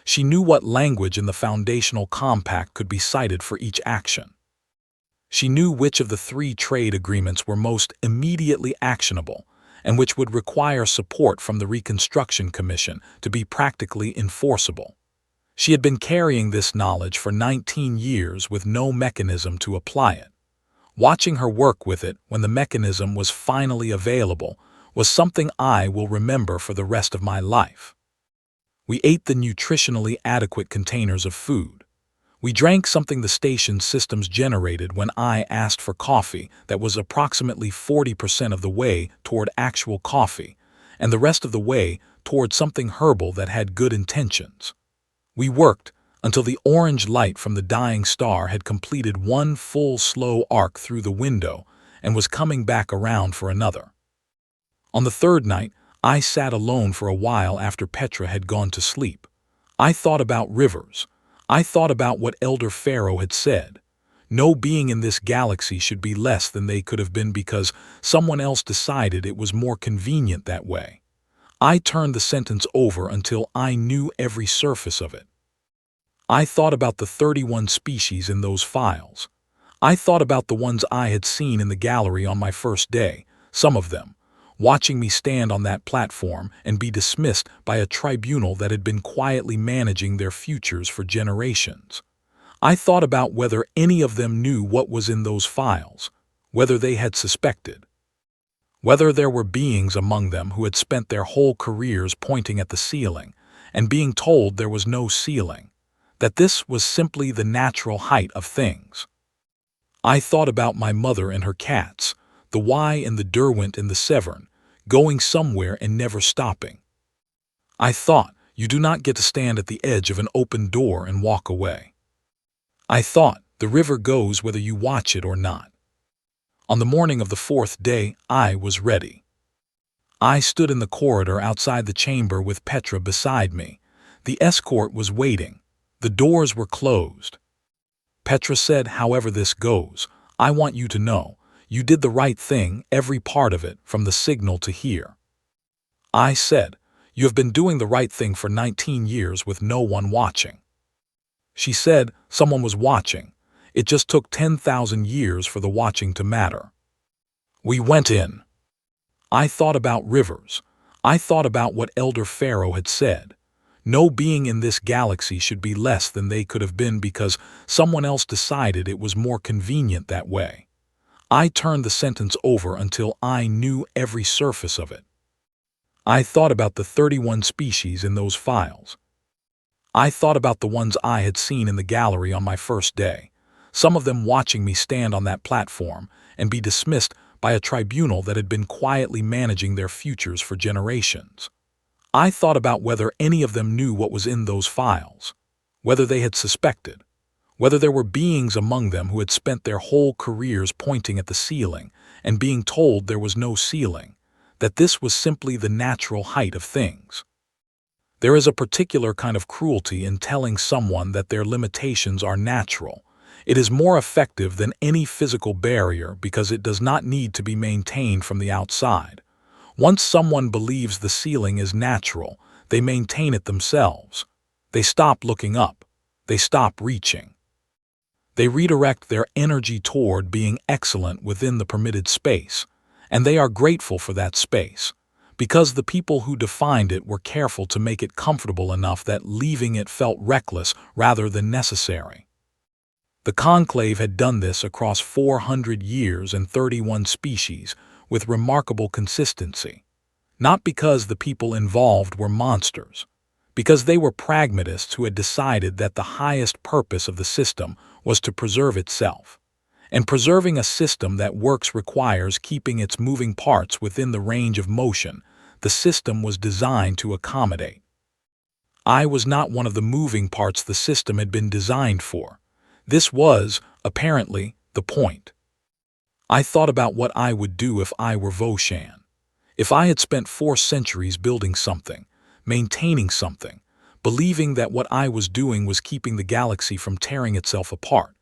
She knew what language in the foundational compact could be cited for each action. She knew which of the 3 trade agreements were most immediately actionable and which would require support from the Reconstruction Commission to be practically enforceable. She had been carrying this knowledge for 19 years with no mechanism to apply it. Watching her work with it when the mechanism was finally available was something I will remember for the rest of my life. We ate the nutritionally adequate containers of food. We drank something the station systems generated when I asked for coffee that was approximately 40% of the way toward actual coffee, and the rest of the way toward something herbal that had good intentions. We worked until the orange light from the dying star had completed one full slow arc through the window and was coming back around for another. On the 3rd night, I sat alone for a while after Petra had gone to sleep. I thought about rivers. I thought about what Elder Pharaoh had said. No being in this galaxy should be less than they could have been because someone else decided it was more convenient that way. I turned the sentence over until I knew every surface of it. I thought about the 31 species in those files. I thought about the ones I had seen in the gallery on my first day, some of them, watching me stand on that platform and be dismissed by a tribunal that had been quietly managing their futures for generations. I thought about whether any of them knew what was in those files, whether they had suspected, whether there were beings among them who had spent their whole careers pointing at the ceiling and being told there was no ceiling, that this was simply the natural height of things. I thought about my mother and her cats, the Y and the Derwent and the Severn, going somewhere and never stopping. I thought, you do not get to stand at the edge of an open door and walk away. I thought, the river goes whether you watch it or not. On the morning of the 4th day, I was ready. I stood in the corridor outside the chamber with Petra beside me. The escort was waiting. The doors were closed. Petra said, however this goes, I want you to know, you did the right thing, every part of it, from the signal to here. I said, you have been doing the right thing for 19 years with no one watching. She said, someone was watching. It just took 10,000 years for the watching to matter. We went in. I thought about rivers. I thought about what Elder Pharaoh had said. No being in this galaxy should be less than they could have been because someone else decided it was more convenient that way. I turned the sentence over until I knew every surface of it. I thought about the 31 species in those files. I thought about the ones I had seen in the gallery on my first day, some of them watching me stand on that platform and be dismissed by a tribunal that had been quietly managing their futures for generations. I thought about whether any of them knew what was in those files, whether they had suspected, whether there were beings among them who had spent their whole careers pointing at the ceiling and being told there was no ceiling, that this was simply the natural height of things. There is a particular kind of cruelty in telling someone that their limitations are natural. It is more effective than any physical barrier because it does not need to be maintained from the outside. Once someone believes the ceiling is natural, they maintain it themselves. They stop looking up. They stop reaching. They redirect their energy toward being excellent within the permitted space, and they are grateful for that space, because the people who defined it were careful to make it comfortable enough that leaving it felt reckless rather than necessary. The conclave had done this across 400 years and 31 species with remarkable consistency, not because the people involved were monsters, because they were pragmatists who had decided that the highest purpose of the system was to preserve itself. And preserving a system that works requires keeping its moving parts within the range of motion the system was designed to accommodate. I was not one of the moving parts the system had been designed for. This was, apparently, the point. I thought about what I would do if I were Voshan. If I had spent 4 centuries building something, maintaining something, believing that what I was doing was keeping the galaxy from tearing itself apart,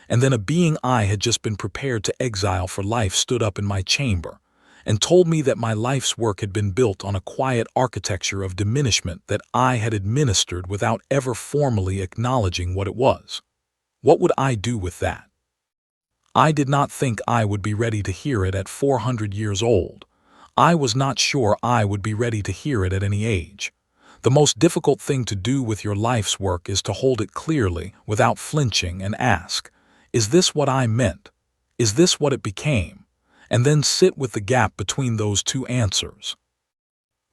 and then a being I had just been prepared to exile for life stood up in my chamber and told me that my life's work had been built on a quiet architecture of diminishment that I had administered without ever formally acknowledging what it was. What would I do with that? I did not think I would be ready to hear it at 400 years old. I was not sure I would be ready to hear it at any age. The most difficult thing to do with your life's work is to hold it clearly, without flinching, and ask, is this what I meant? Is this what it became? And then sit with the gap between those two answers.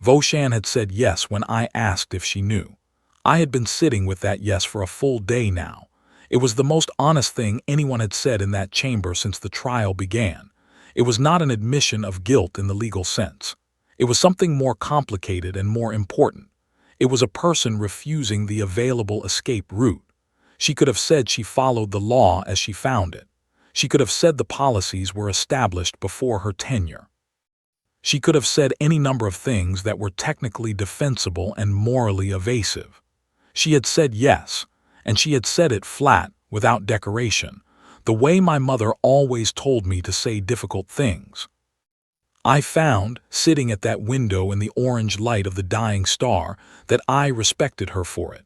Voshan had said yes when I asked if she knew. I had been sitting with that yes for a full day now. It was the most honest thing anyone had said in that chamber since the trial began. It was not an admission of guilt in the legal sense. It was something more complicated and more important. It was a person refusing the available escape route. She could have said she followed the law as she found it. She could have said the policies were established before her tenure. She could have said any number of things that were technically defensible and morally evasive. She had said yes, and she had said it flat, without decoration, the way my mother always told me to say difficult things. I found, sitting at that window in the orange light of the dying star, that I respected her for it.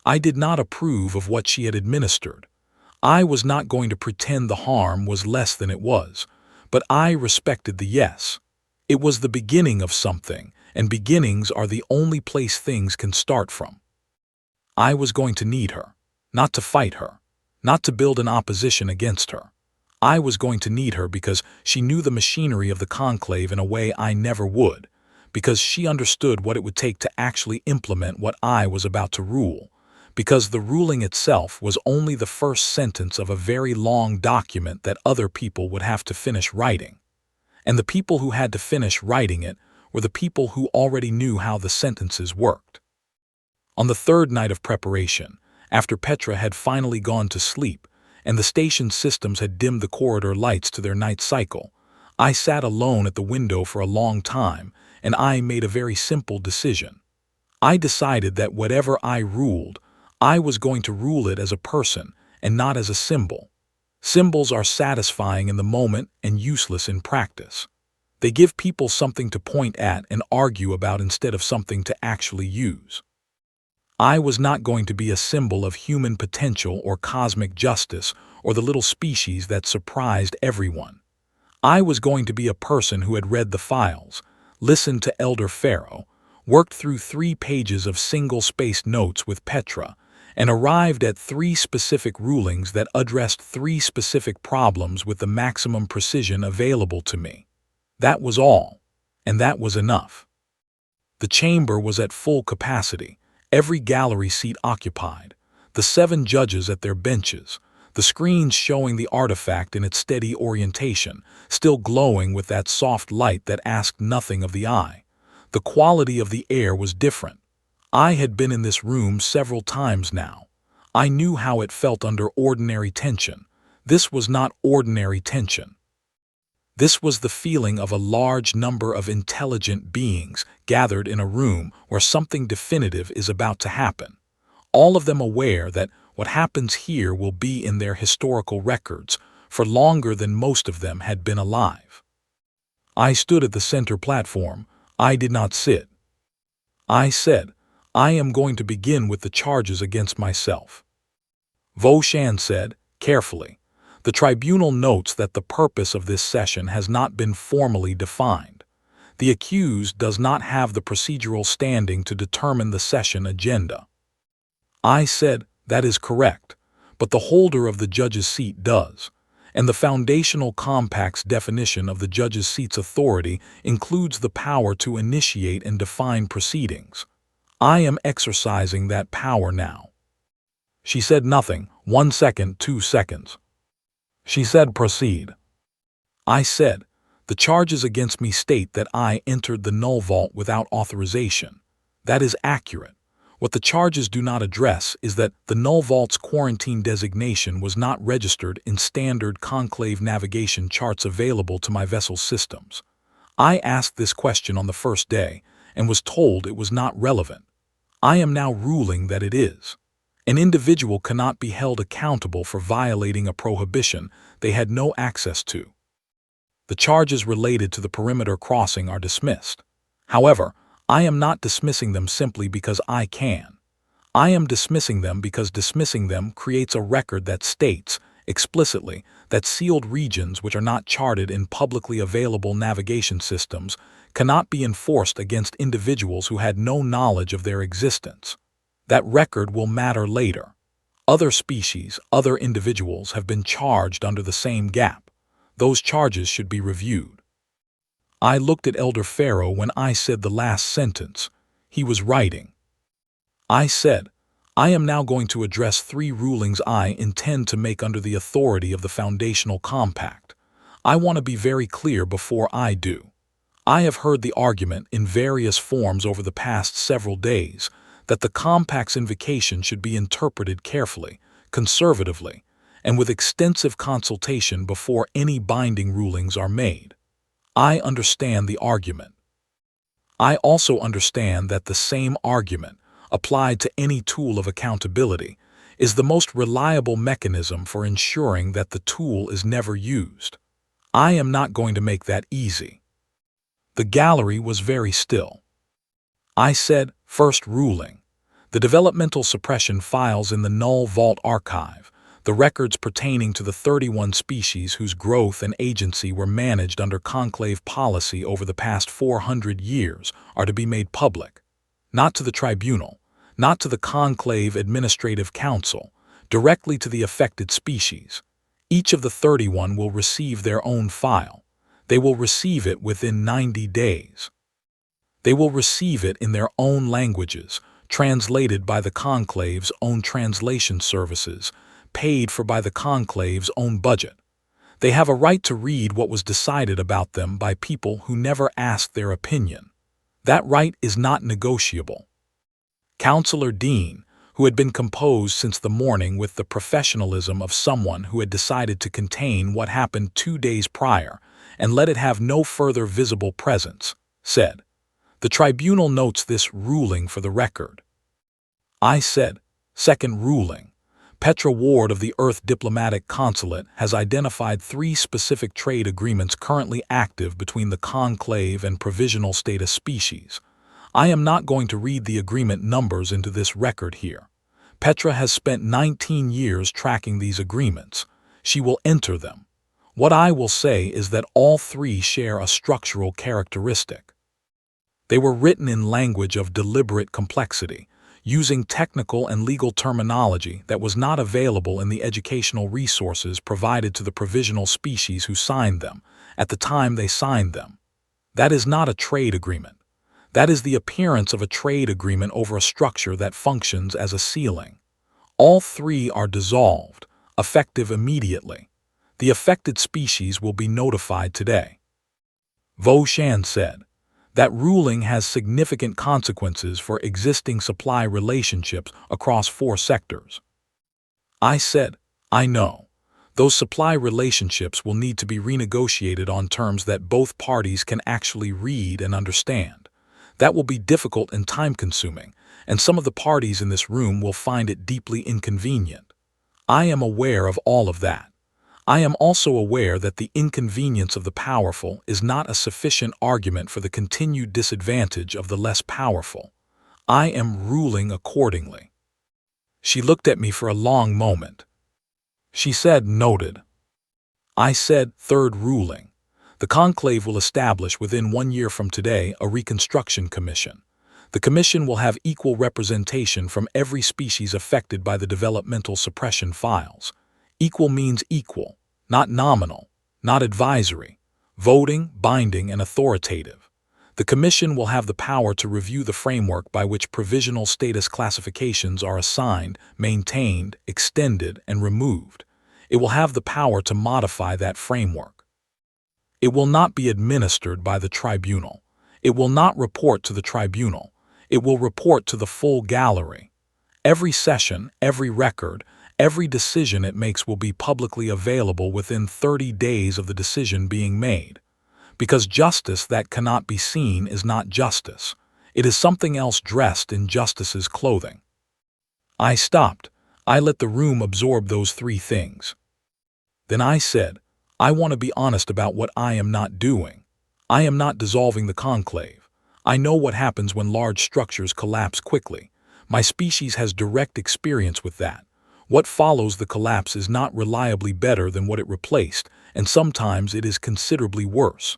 I did not approve of what she had administered. I was not going to pretend the harm was less than it was, but I respected the yes. It was the beginning of something, and beginnings are the only place things can start from. I was going to need her, not to fight her, not to build an opposition against her. I was going to need her because she knew the machinery of the conclave in a way I never would, because she understood what it would take to actually implement what I was about to rule, because the ruling itself was only the first sentence of a very long document that other people would have to finish writing. And the people who had to finish writing it were the people who already knew how the sentences worked. On the 3rd night of preparation, after Petra had finally gone to sleep and the station systems had dimmed the corridor lights to their night cycle, I sat alone at the window for a long time, and I made a very simple decision. I decided that whatever I ruled, I was going to rule it as a person and not as a symbol. Symbols are satisfying in the moment and useless in practice. They give people something to point at and argue about instead of something to actually use. I was not going to be a symbol of human potential or cosmic justice or the little species that surprised everyone. I was going to be a person who had read the files, listened to Elder Pharaoh, worked through 3 pages of single-spaced notes with Petra, and arrived at 3 specific rulings that addressed 3 specific problems with the maximum precision available to me. That was all, and that was enough. The chamber was at full capacity, every gallery seat occupied, the 7 judges at their benches, the screens showing the artifact in its steady orientation, still glowing with that soft light that asked nothing of the eye. The quality of the air was different. I had been in this room several times now. I knew how it felt under ordinary tension. This was not ordinary tension. This was the feeling of a large number of intelligent beings gathered in a room where something definitive is about to happen, all of them aware that what happens here will be in their historical records for longer than most of them had been alive. I stood at the center platform. I did not sit. I said, I am going to begin with the charges against myself. Voshan said, carefully, The tribunal notes that the purpose of this session has not been formally defined. The accused does not have the procedural standing to determine the session agenda. I said, that is correct, but the holder of the judge's seat does, and the foundational compact's definition of the judge's seat's authority includes the power to initiate and define proceedings. I am exercising that power now. She said nothing. 1 second, 2 seconds. She said, proceed. I said, the charges against me state that I entered the null vault without authorization. That is accurate. What the charges do not address is that the null vault's quarantine designation was not registered in standard conclave navigation charts available to my vessel's systems. I asked this question on the first day and was told it was not relevant. I am now ruling that it is. An individual cannot be held accountable for violating a prohibition they had no access to. The charges related to the perimeter crossing are dismissed. However, I am not dismissing them simply because I can. I am dismissing them because dismissing them creates a record that states, explicitly, that sealed regions which are not charted in publicly available navigation systems cannot be enforced against individuals who had no knowledge of their existence. That record will matter later. Other species, other individuals have been charged under the same gap. Those charges should be reviewed. I looked at Elder Pharaoh when I said the last sentence. He was writing. I said, I am now going to address 3 rulings I intend to make under the authority of the Foundational Compact. I want to be very clear before I do. I have heard the argument in various forms over the past several days that the Compact's invocation should be interpreted carefully, conservatively, and with extensive consultation before any binding rulings are made. I understand the argument. I also understand that the same argument, applied to any tool of accountability, is the most reliable mechanism for ensuring that the tool is never used. I am not going to make that easy. The gallery was very still. I said, first ruling. The developmental suppression files in the Null Vault archive, the records pertaining to the 31 species whose growth and agency were managed under conclave policy over the past 400 years, are to be made public. Not to the tribunal, not to the conclave administrative council, directly to the affected species. Each of the 31 will receive their own file. They will receive it within 90 days. They will receive it in their own languages, translated by the conclave's own translation services, paid for by the conclave's own budget. They have a right to read what was decided about them by people who never asked their opinion. That right is not negotiable. Counselor Dean, who had been composed since the morning with the professionalism of someone who had decided to contain what happened 2 days prior and let it have no further visible presence, said, "The tribunal notes this ruling for the record." I said, second ruling. Petra Ward of the Earth Diplomatic Consulate has identified 3 specific trade agreements currently active between the conclave and provisional status species. I am not going to read the agreement numbers into this record here. Petra has spent 19 years tracking these agreements. She will enter them. What I will say is that all 3 share a structural characteristic. They were written in language of deliberate complexity, using technical and legal terminology that was not available in the educational resources provided to the provisional species who signed them at the time they signed them. That is not a trade agreement. That is the appearance of a trade agreement over a structure that functions as a ceiling. All 3 are dissolved, effective immediately. The affected species will be notified today. Vo Shan said, that ruling has significant consequences for existing supply relationships across 4 sectors. I said, I know. Those supply relationships will need to be renegotiated on terms that both parties can actually read and understand. That will be difficult and time-consuming, and some of the parties in this room will find it deeply inconvenient. I am aware of all of that. I am also aware that the inconvenience of the powerful is not a sufficient argument for the continued disadvantage of the less powerful. I am ruling accordingly. She looked at me for a long moment. She said, noted. I said, third ruling. The conclave will establish within 1 year from today a reconstruction commission. The commission will have equal representation from every species affected by the developmental suppression files. Equal means equal, not nominal, not advisory, voting, binding, and authoritative. The commission will have the power to review the framework by which provisional status classifications are assigned, maintained, extended, and removed. It will have the power to modify that framework. It will not be administered by the tribunal. It will not report to the tribunal. It will report to the full gallery. Every session, every record, every decision it makes will be publicly available within 30 days of the decision being made. Because justice that cannot be seen is not justice. It is something else dressed in justice's clothing. I stopped. I let the room absorb those 3 things. Then I said, I want to be honest about what I am not doing. I am not dissolving the conclave. I know what happens when large structures collapse quickly. My species has direct experience with that. What follows the collapse is not reliably better than what it replaced, and sometimes it is considerably worse.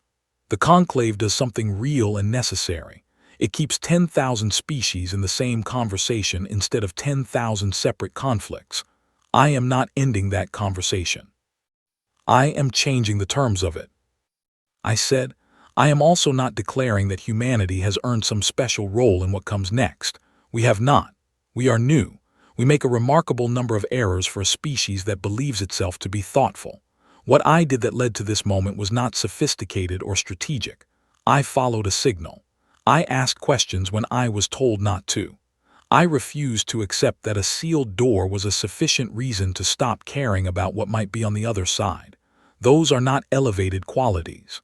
The conclave does something real and necessary. It keeps 10,000 species in the same conversation instead of 10,000 separate conflicts. I am not ending that conversation. I am changing the terms of it. I said, I am also not declaring that humanity has earned some special role in what comes next. We have not. We are new. We make a remarkable number of errors for a species that believes itself to be thoughtful. What I did that led to this moment was not sophisticated or strategic. I followed a signal. I asked questions when I was told not to. I refused to accept that a sealed door was a sufficient reason to stop caring about what might be on the other side. Those are not elevated qualities.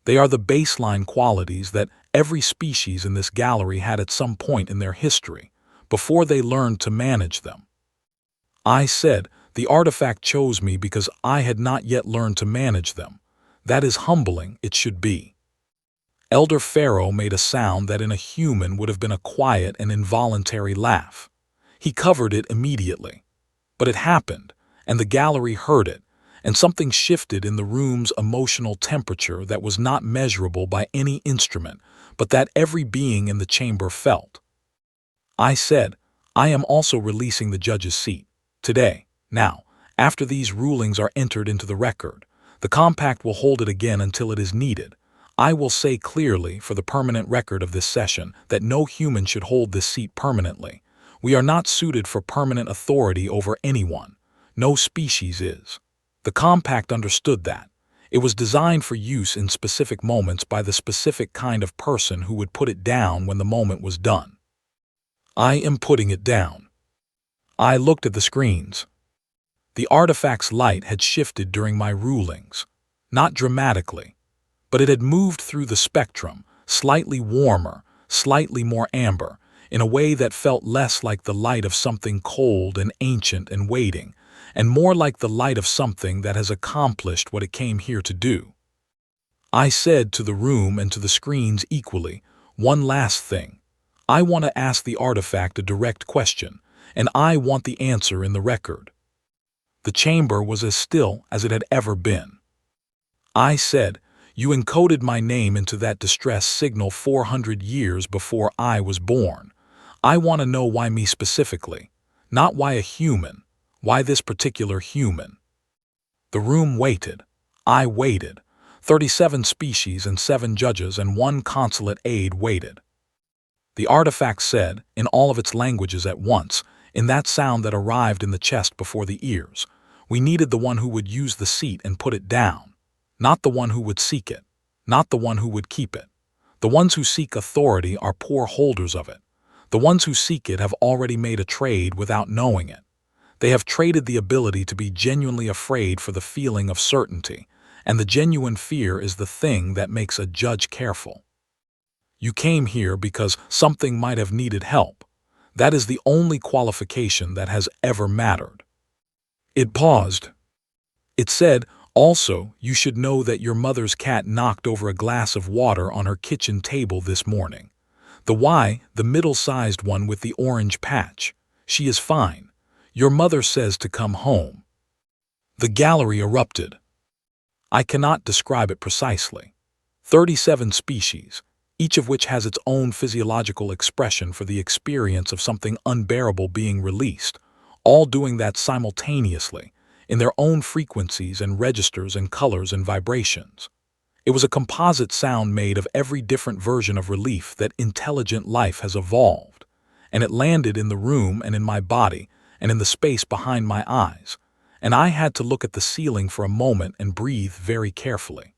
They are the baseline qualities that every species in this gallery had at some point in their history, before they learned to manage them. I said, the artifact chose me because I had not yet learned to manage them. That is humbling, it should be. Elder Pharaoh made a sound that in a human would have been a quiet and involuntary laugh. He covered it immediately. But it happened, and the gallery heard it, and something shifted in the room's emotional temperature that was not measurable by any instrument, but that every being in the chamber felt. I said, I am also releasing the judge's seat. Today, now, after these rulings are entered into the record, the compact will hold it again until it is needed. I will say clearly, for the permanent record of this session, that no human should hold this seat permanently. We are not suited for permanent authority over anyone. No species is. The compact understood that. It was designed for use in specific moments by the specific kind of person who would put it down when the moment was done. I am putting it down. I looked at the screens. The artifact's light had shifted during my rulings. Not dramatically, but it had moved through the spectrum, slightly warmer, slightly more amber, in a way that felt less like the light of something cold and ancient and waiting, and more like the light of something that has accomplished what it came here to do. I said to the room and to the screens equally, one last thing. I want to ask the artifact a direct question, and I want the answer in the record. The chamber was as still as it had ever been. I said, you encoded my name into that distress signal 400 years before I was born. I want to know why me specifically, not why a human, why this particular human. The room waited. I waited. 37 species and 7 judges and 1 consulate aide waited. The artifact said, in all of its languages at once, in that sound that arrived in the chest before the ears, we needed the one who would use the seat and put it down, not the one who would seek it, not the one who would keep it. The ones who seek authority are poor holders of it. The ones who seek it have already made a trade without knowing it. They have traded the ability to be genuinely afraid for the feeling of certainty, and the genuine fear is the thing that makes a judge careful. You came here because something might have needed help. That is the only qualification that has ever mattered. It paused. It said, also, you should know that your mother's cat knocked over a glass of water on her kitchen table this morning. The middle-sized one with the orange patch. She is fine. Your mother says to come home. The gallery erupted. I cannot describe it precisely. 37 species, each of which has its own physiological expression for the experience of something unbearable being released, all doing that simultaneously, in their own frequencies and registers and colors and vibrations. It was a composite sound made of every different version of relief that intelligent life has evolved, and it landed in the room and in my body and in the space behind my eyes, and I had to look at the ceiling for a moment and breathe very carefully.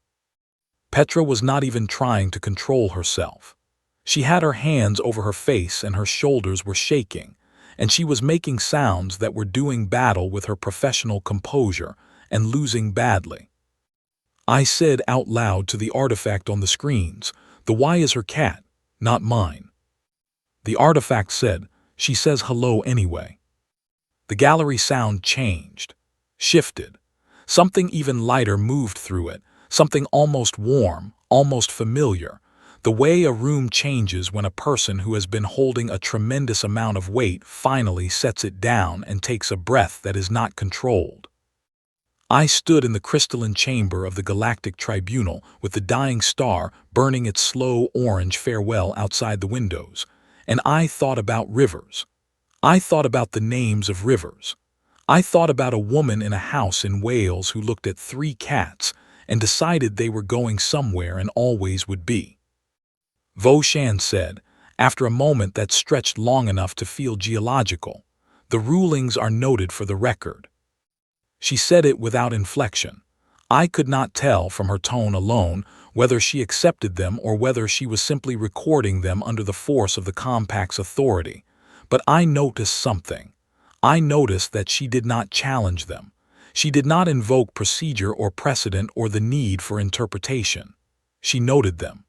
Petra was not even trying to control herself. She had her hands over her face and her shoulders were shaking, and she was making sounds that were doing battle with her professional composure and losing badly. I said out loud to the artifact on the screens, "The Y is her cat, not mine." The artifact said, "She says hello anyway." The gallery sound changed, shifted. Something even lighter moved through it, something almost warm, almost familiar, the way a room changes when a person who has been holding a tremendous amount of weight finally sets it down and takes a breath that is not controlled. I stood in the crystalline chamber of the Galactic Tribunal with the dying star burning its slow orange farewell outside the windows, and I thought about rivers. I thought about the names of rivers. I thought about a woman in a house in Wales who looked at 3 cats and decided they were going somewhere and always would be. Voshan said, after a moment that stretched long enough to feel geological, "The rulings are noted for the record." She said it without inflection. I could not tell from her tone alone whether she accepted them or whether she was simply recording them under the force of the compact's authority. But I noticed something. I noticed that she did not challenge them. She did not invoke procedure or precedent or the need for interpretation. She noted them.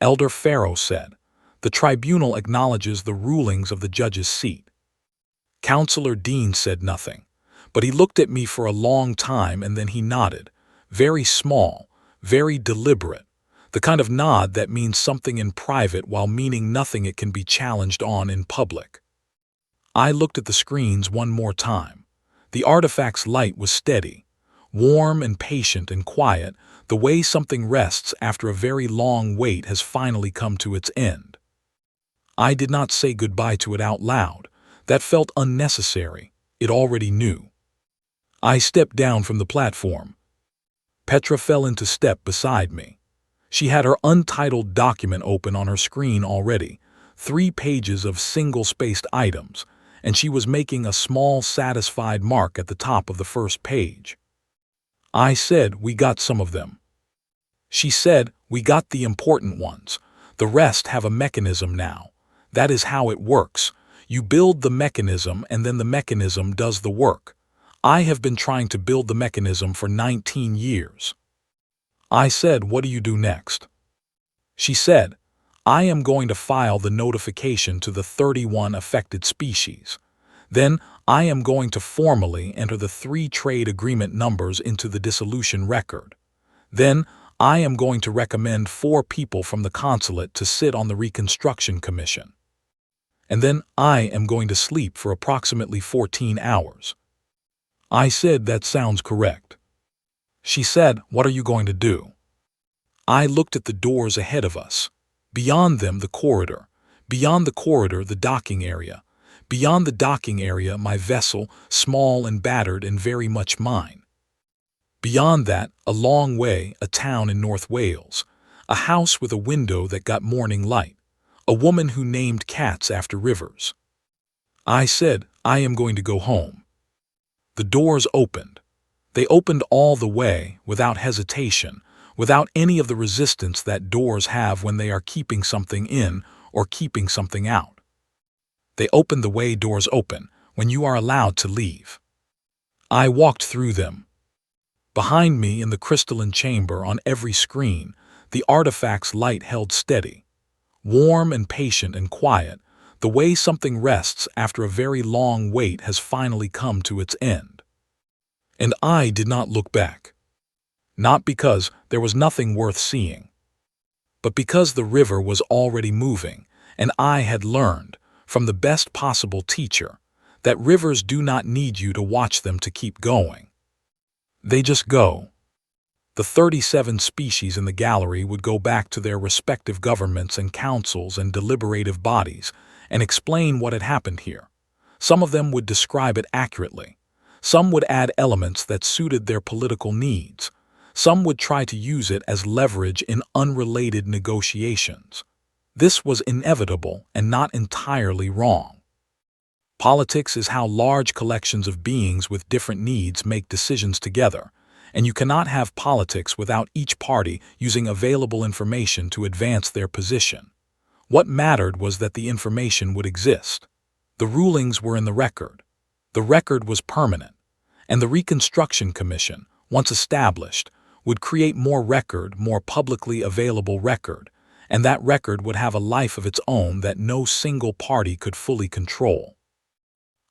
Elder Pharaoh said, "The tribunal acknowledges the rulings of the judge's seat." Counselor Dean said nothing, but he looked at me for a long time and then he nodded, very small, very deliberate, the kind of nod that means something in private while meaning nothing it can be challenged on in public. I looked at the screens one more time. The artifact's light was steady, warm and patient and quiet, the way something rests after a very long wait has finally come to its end. I did not say goodbye to it out loud. That felt unnecessary. It already knew. I stepped down from the platform. Petra fell into step beside me. She had her untitled document open on her screen already, 3 pages of single-spaced items, and she was making a small, satisfied mark at the top of the first page. I said, "We got some of them." She said, "We got the important ones. The rest have a mechanism now. That is how it works. You build the mechanism and then the mechanism does the work. I have been trying to build the mechanism for 19 years. I said, "What do you do next?" She said, "I am going to file the notification to the 31 affected species. Then I am going to formally enter the 3 trade agreement numbers into the dissolution record. Then I am going to recommend 4 people from the consulate to sit on the Reconstruction Commission. And then I am going to sleep for approximately 14 hours. I said, "That sounds correct." She said, "What are you going to do?" I looked at the doors ahead of us. Beyond them, the corridor. Beyond the corridor, the docking area. Beyond the docking area, my vessel, small and battered and very much mine. Beyond that, a long way, a town in North Wales. A house with a window that got morning light. A woman who named cats after rivers. I said, "I am going to go home." The doors opened. They opened all the way, without hesitation, without any of the resistance that doors have when they are keeping something in or keeping something out. They opened the way doors open when you are allowed to leave. I walked through them. Behind me in the crystalline chamber on every screen, the artifact's light held steady, warm and patient and quiet, the way something rests after a very long wait has finally come to its end. And I did not look back. Not because there was nothing worth seeing, but because the river was already moving, and I had learned, from the best possible teacher, that rivers do not need you to watch them to keep going. They just go. The 37 species in the gallery would go back to their respective governments and councils and deliberative bodies and explain what had happened here. Some of them would describe it accurately. Some would add elements that suited their political needs. Some would try to use it as leverage in unrelated negotiations. This was inevitable and not entirely wrong. Politics is how large collections of beings with different needs make decisions together, and you cannot have politics without each party using available information to advance their position. What mattered was that the information would exist. The rulings were in the record. The record was permanent, and the Reconstruction Commission, once established, would create more publicly available record, and that record would have a life of its own that no single party could fully control.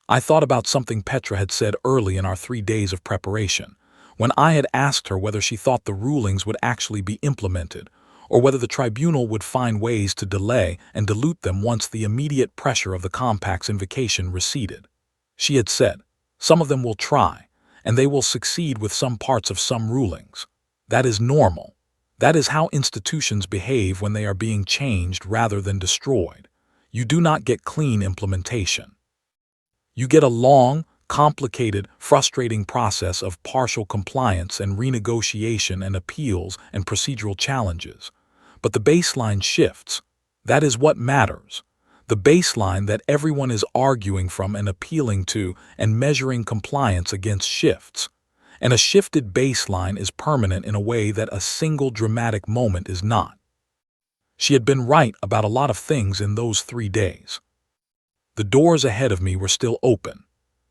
I thought about something Petra had said early in our 3 days of preparation, when I had asked her whether she thought the rulings would actually be implemented, or whether the tribunal would find ways to delay and dilute them once the immediate pressure of the compact's invocation receded. She had said, "Some of them will try, and they will succeed with some parts of some rulings. That is normal. That is how institutions behave when they are being changed rather than destroyed. You do not get clean implementation. You get a long, complicated, frustrating process of partial compliance and renegotiation and appeals and procedural challenges. But the baseline shifts. That is what matters. The baseline that everyone is arguing from and appealing to and measuring compliance against shifts. And a shifted baseline is permanent in a way that a single dramatic moment is not." She had been right about a lot of things in those 3 days. The doors ahead of me were still open.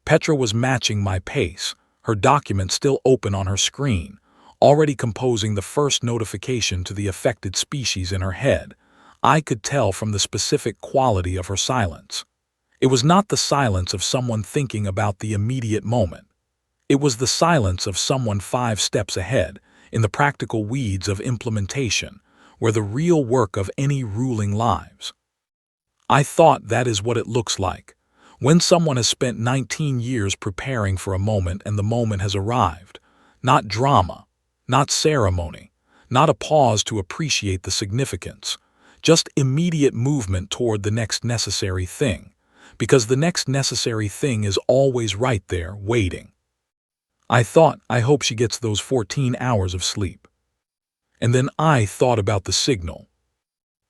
Petra was matching my pace, her document still open on her screen, already composing the first notification to the affected species in her head. I could tell from the specific quality of her silence. It was not the silence of someone thinking about the immediate moment. It was the silence of someone 5 steps ahead, in the practical weeds of implementation, where the real work of any ruling lives. I thought that is what it looks like, when someone has spent 19 years preparing for a moment and the moment has arrived. Not drama, not ceremony, not a pause to appreciate the significance, just immediate movement toward the next necessary thing, because the next necessary thing is always right there, waiting. I thought, I hope she gets those 14 hours of sleep. And then I thought about the signal.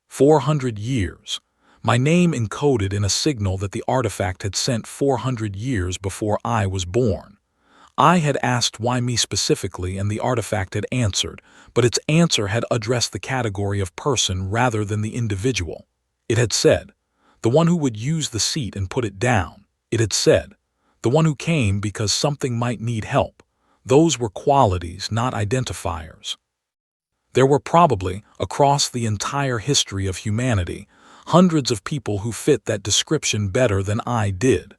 400 years. My name encoded in a signal that the artifact had sent 400 years before I was born. I had asked why me specifically, and the artifact had answered, but its answer had addressed the category of person rather than the individual. It had said, the one who would use the seat and put it down. It had said, the one who came because something might need help. Those were qualities, not identifiers. There were probably, across the entire history of humanity, hundreds of people who fit that description better than I did.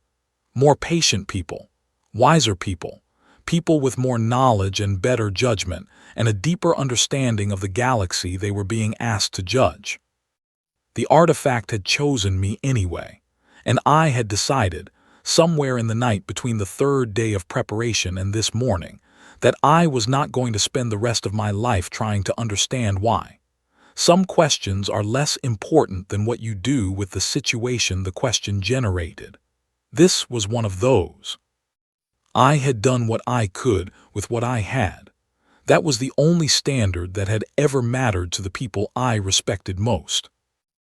More patient people, wiser people, people with more knowledge and better judgment, and a deeper understanding of the galaxy they were being asked to judge. The artifact had chosen me anyway, and I had decided, somewhere in the night between the 3rd day of preparation and this morning, that I was not going to spend the rest of my life trying to understand why. Some questions are less important than what you do with the situation the question generated. This was one of those. I had done what I could with what I had. That was the only standard that had ever mattered to the people I respected most.